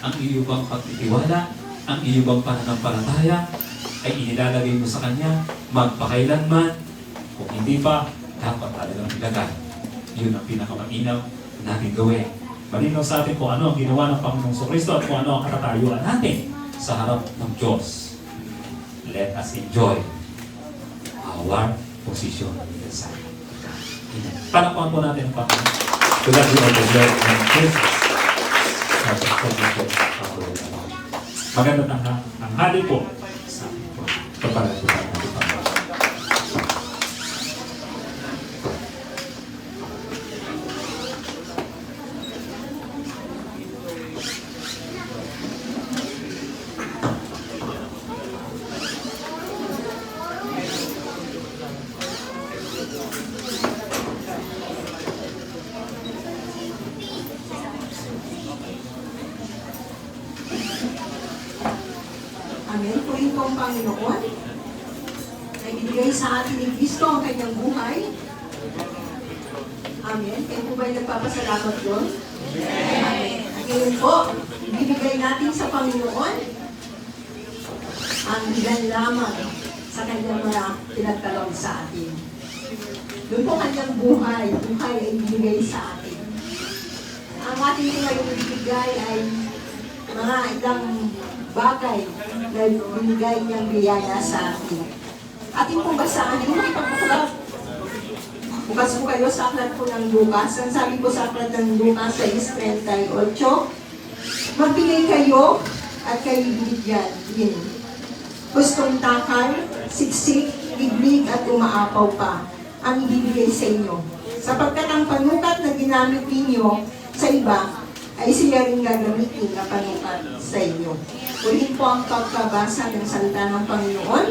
ang iyo bang pagtitiwala, ang iyo bang pananampalataya, ay inilalagay mo sa Kanya, magpakailanman. Kung hindi pa, dapat talagang ilagay. Yun ang pinakamainaw natin gawin. Malinaw sa atin kung ano ang ginawa ng Panginoong Jesucristo at kung ano ang katatayuan natin sa harap ng Diyos. Let us enjoy our position in the side. Panakuhan po natin ang Panginoon. To God be all the glory and praise. Maganda ang hali po sa atin po. Pagpalag po tayo natin Panginoon. Amen. Purihin po ang Panginoon na ibinigay sa atin ni Kristo ang kanyang buhay. Amen. Kayo po ba'y nagpapasalamat doon? Amen. At ngayon po, ibinigay natin sa Panginoon ang ilan lamang sa kanyang mga pinagkaloob sa atin. Doon po kanyang buhay ay ibinigay sa atin. Ang ating po ngayong ibigay ay mga ilang bagay na binigay niyang biyaya sa atin. Ating pong basahan, yung may pagbuklap. Bukas po kayo sa aklat po ng Lucas. Ang sabi po sa aklat ng Lucas 6:38, magbigay kayo at kayo binigyan din. Gustong takal, siksik, liglig at umaapaw pa ang ibibigay sa inyo. Sapagkat ang panukat na ginamit ninyo sa iba ay siya rin gagamitin na panukat sa inyo. Ulit po ang pagkabasa ng salita ng Panginoon.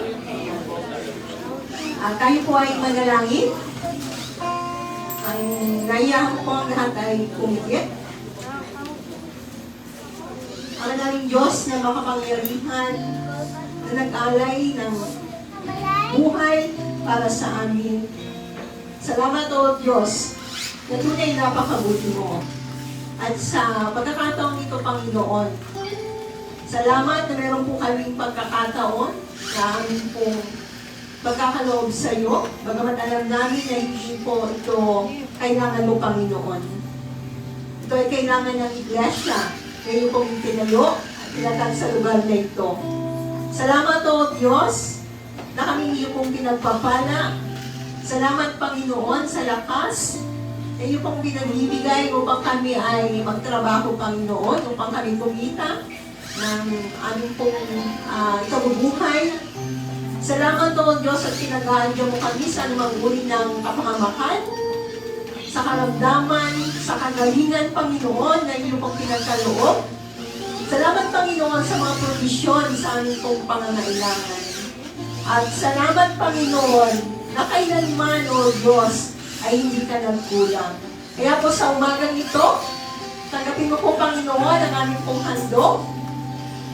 Tayo po ay manalangin. Ang nayahan po ang lahat ay pumikit. Ang naling Diyos na makapangyarihan na nag-alay ng buhay para sa amin. Salamat o Diyos na tunay napakabuti mo. At sa pagkakataong ito, Panginoon, salamat na meron po kaming pagkakataon na aming pong pagkakaloob sa iyo. Bagamat alam namin na hindi po ito kailangan mo, Panginoon. Ito ay kailangan ng iglesia na iyo pong tinayo at tinatag sa lugar na ito. Salamat o Diyos na kami iyo pong pinagpapala. Salamat, Panginoon, sa lakas na iyo pong binagbibigay upang kami ay magtrabaho, Panginoon, upang kami kumita ng aming pong ikabubuhay. Salamat o Diyos at pinag-aandyan mo kami sa anumang uri ng kapangamakan, sa karamdaman, sa kagalingan, Panginoon, na iyo pong pinagkaloob. Salamat, Panginoon, sa mga provisyon sa aming pong pangangailangan. At salamat, Panginoon, na kailanman, O Diyos, ay hindi ka nagkulang. Kaya po sa umagang ito, tanggapin mo po, Panginoon, ang aming pong handog.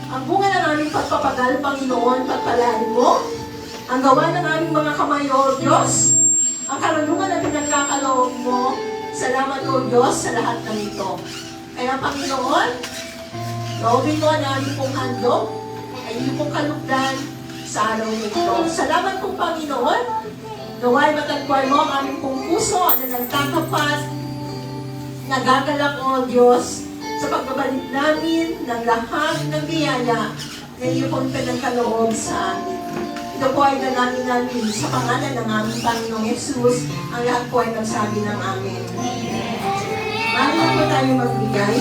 Ang bunga ng aming pagpapagal, Panginoon, pagpalaan mo. Ang gawa ng aming mga kamay, O Diyos. Ang karunungan na pinagkakaloob mo. Salamat, O Diyos, sa lahat ng ito. Kaya, Panginoon, loobin mo ang aming pong handog, ay iyong pong kalugdan sa araw nito. Salamat po, Panginoon. Naway matagpuan mo ang aming pong puso na nagtatapat, nagagalak, O Diyos, sa pagbabalik namin ng lahat ng biyaya na iyo pong pinagkaloob sa amin. Ito po ay dalangin namin sa pangalan ng aming Panginoong Yesus. Ang lahat po ay nagsabi ng amin. Maaari po tayo magbigay.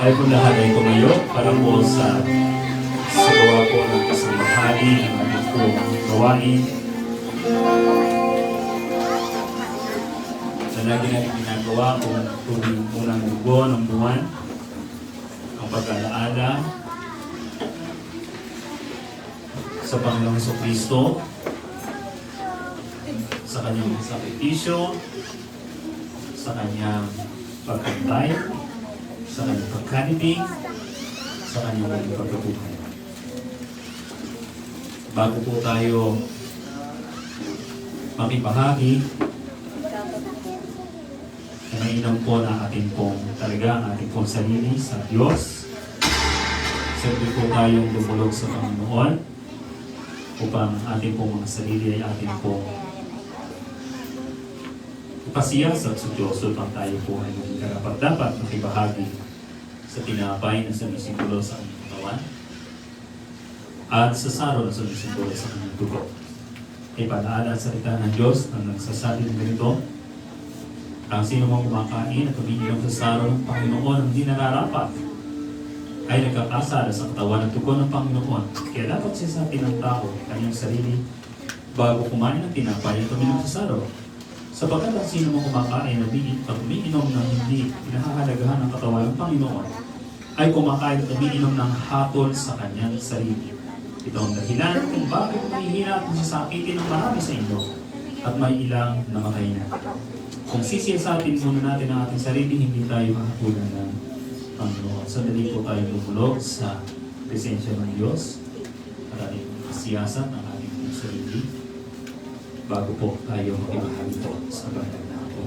Tayo po lahat ay tumayo para po sa gawa po ng kasamahali ng ating po gawain na lagi natin ginagawa kung tuwing unang linggo ng buwan, ang pag-alaala sa Panginoong Jesucristo, sa kanyang sakripisyo, sa kanyang pagkantay, sa kanyang pagkaniting, sa kanyang pagkabuhay. Bago po tayo makibahagi, mainam po na atin pong talaga ang ating pong sarili sa Diyos. Siyempre po tayong lumulog sa Panginoon upang ating pong mga sarili ay ating pong ipasiyasat sa Diyos upang tayo po ay maging karapat-dapat makibahagi sa tinapay na sumisimbolo sa kanyang katawan at sa saro na sumisimbolo sa kanyang dugo. Ay palaala at salita ng Diyos na nagsasabi ng ganito, ang sino mang kumakain at umiinom sa saro ng Panginoon ang di nararapat ay nagkakasala sa katawan at dugo ng Panginoon. Kaya dapat siya sa atin ng tao, kanyang sarili, bago kumain ng tinapay at uminom sa saro. Sapagkat ang sino mang kumakain at umiinom ng hindi pinahahalagahan ng katawan ng Panginoon ay kumakain at umiinom ng hatol sa kanyang sarili. Ito ang dahilan kung bakit humihina at masasakitin ng marami sa inyo at may ilang namatay na. Kung sisiyasatin muna natin ang ating sarili, hindi tayo makatulan ng Panginoon. Sandali po tayo lumulog sa presensya ng Diyos at ating siyasat ng ating sarili bago po tayo makibahagi po sa banal na ako.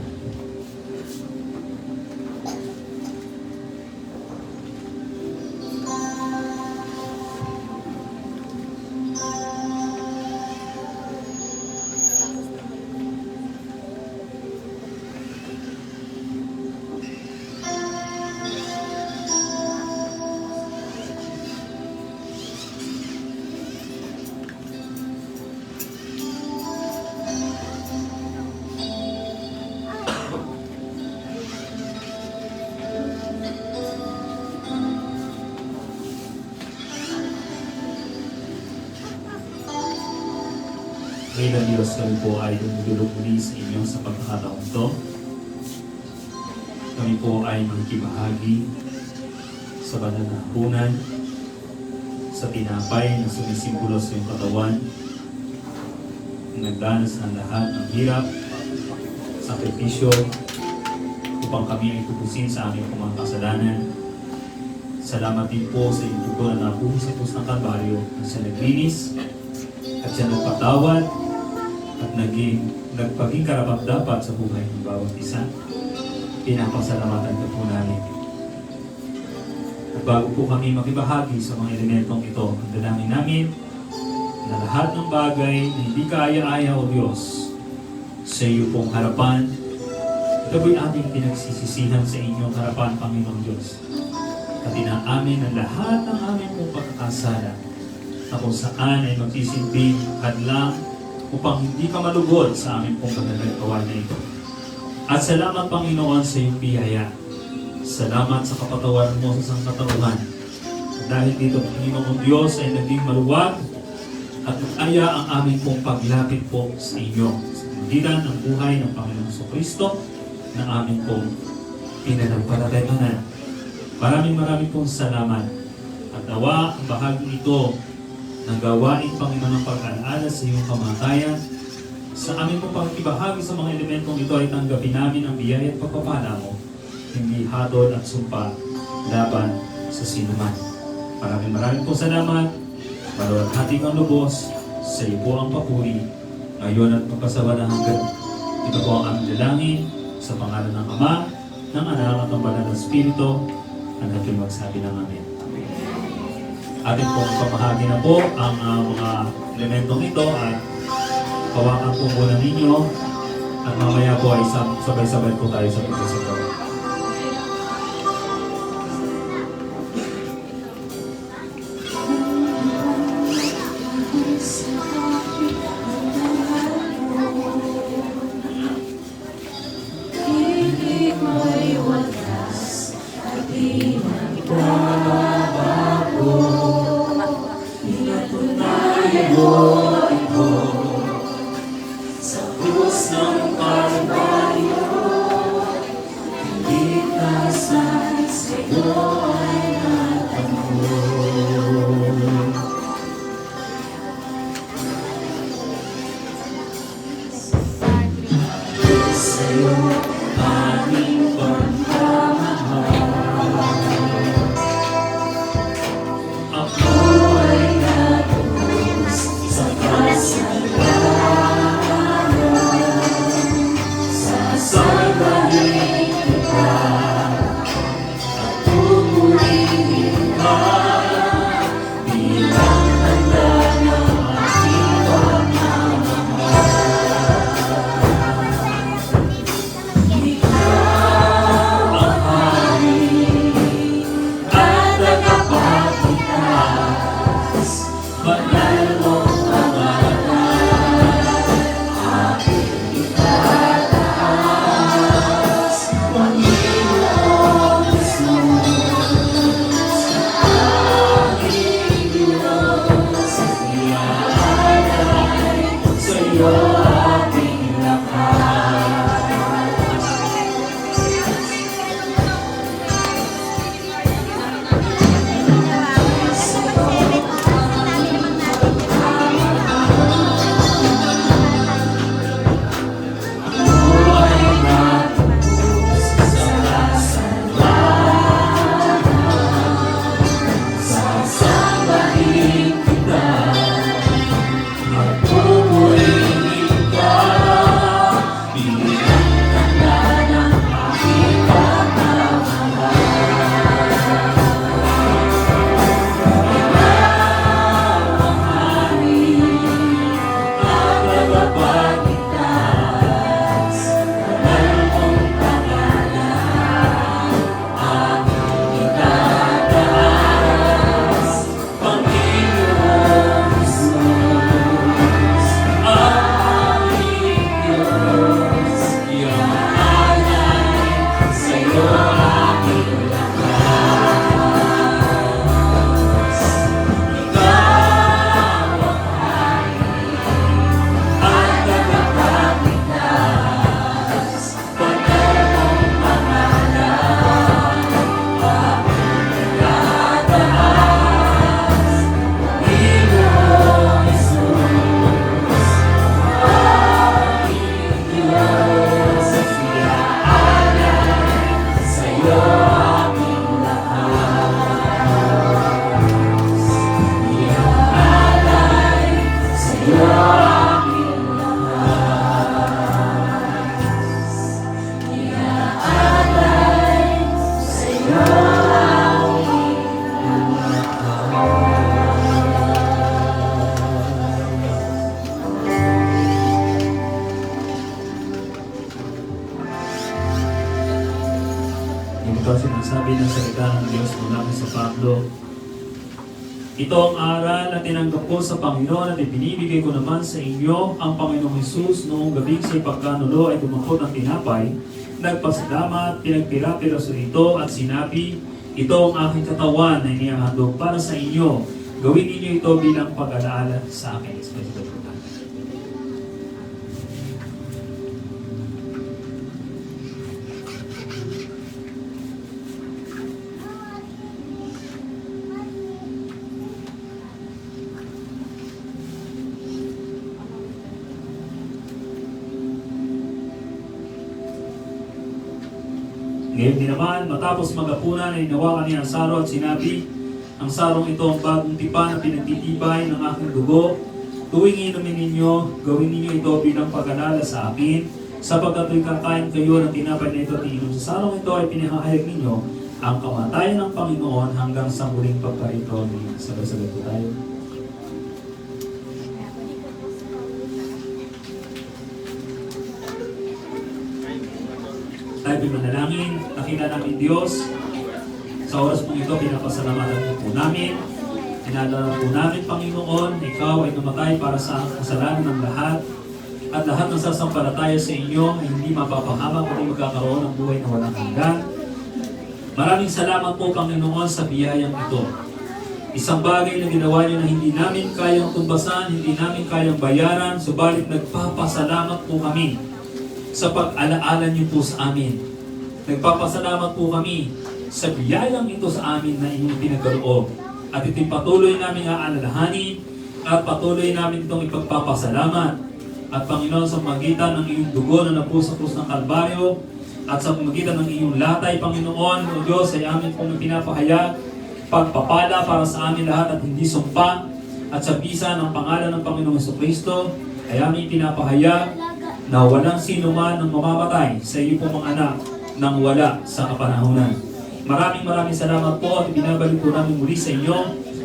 dakilang Diyos, kami po ay dumudulog muli sa inyo sa pagkakataong ito. Kami po ay magkibahagi sa banal na hapunan, sa tinapay na sumisimbolo sa iyong katawan, nagdanas ng lahat ng hirap, sakripisyo, upang kami ay tubusin sa aming mga kasalanan. Salamat din po sa iyong dugo na nabuhos sa krus ng Kalbaryo na siya naglinis at siya nagpatawad at nagpaging karapat-dapat sa buhay ng bawat isa. Pinapasalamatan ka po namin. At bago po kami makibahagi sa mga elementong ito, ang dalangin namin na lahat ng bagay na hindi kaaya-aya o Diyos sa iyo pong harapan, ito po'y aming pinagsisisihan sa inyong harapan, Panginoong Diyos. At inaamin ang lahat ng aming pong pagkakasala na kung saan ay magsisilbing hadlang upang hindi ka malugod sa aming pong pagkakagawa na ito. At salamat, Panginoon, sa iyong biyaya. Salamat sa kapatawaran mo sa sangkatauhan. At dahil dito, Panginoong Diyos, ay naging maluwag at aya ang aming pong paglapit po sa inyo. Sa pagitan ng buhay ng Panginoong Kristo na aming pong pinanampalatayanan. Maraming pong salamat. At nawa ang bahagi ito ng gawain, Panginoon, ng pag-alaala sa iyong kamatayan. Sa aming pong pagkibahagi sa mga elementong ito ay tanggapin namin ang biyaya at pagpapala mo, hindi hatol at sumpa laban sa sinuman. Maraming pong salamat. Maluwalhati kang lubos, sa iyo po ang papuri, ngayon at magpasawa na hanggan. Ito po ang aming dalangin sa pangalan ng Ama, ng Anak at ng Banal na Espiritu, ang natin magsabi ng Amen. Atin pong pamahagi na po ang mga elementong ito at hawakan po muna ninyo at mamaya po ay sabay-sabay po tayo sa pagkasabaw. ito sinasabi ng salita ng Diyos mula sa Pablo. Ito ang aral na tinanggap ko sa Panginoon at ibinibigay ko naman sa inyo. Ang Panginoong Hesus noong gabi sa ipagkanulo ay dumampot ng tinapay, nagpasalamat, pinagpira-piraso ito at sinabi, ito ang aking katawan na inihahandog para sa inyo. Gawin ninyo ito bilang pag-alaala sa akin. Ngayon din naman, matapos magapunan ay hinawakan niya ang saro at sinabi, ang sarong ito ang bagong tipan na pinagtitibay ng aking dugo. Tuwing inumin ninyo, gawin ninyo ito bilang pag-alala sa akin, sapagkat tuwing kakain kayo ng tinapay na ito at iinom sa sarong ito ay pinahahayag ninyo ang kamatayan ng Panginoon hanggang sa muling pagparito niya. Sabay-sabay po tayo. Tayo manalangin, nakita namin Diyos. Sa oras po ito, pinapasalamatan po namin. Tinadala po namin, Panginoon, Ikaw ay namatay para sa kasalanan ng lahat. At lahat ng sasampalataya sa inyo ay hindi mapapahamak kundi magkakaroon ng buhay na walang hanggan. Maraming salamat po, Panginoon, sa biyayang ito. Isang bagay na ginawa niyo na hindi namin kayang tumbasan, hindi namin kayang bayaran, subalit nagpapasalamat po kami sa pag-alaala niyo po sa amin. Nagpapasalamat po kami sa biyayang ito sa amin na inyong pinagkaloob. At ito'y patuloy namin aalalahanin at patuloy namin itong ipagpapasalamat. At Panginoon, sa magitan ng iyong dugo na napusa sa krus ng Kalbaryo at sa magitan ng iyong latay, Panginoon, o Diyos, ay amin pong pinapahayag pagpapala para sa amin lahat at hindi sumpa. At sa bisa ng pangalan ng Panginoong Jesucristo, ay amin pinapahayag na walang sino man ang mamamatay sa iyo pong mga anak nang wala sa kapanahunan. Maraming salamat po at binabalik po namin muli sa inyo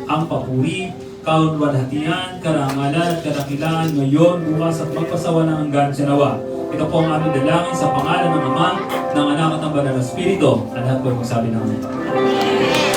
ang papuri, kaunwalhatian, karangalan at kadakilaan ngayon, bukas at magpasawa ng hanggan sa nawa. Ito po ang aming dalangin sa pangalan ng Ama, ng Anak at ng Banal na Espiritu. At lahat po ay magsabi ng Amen.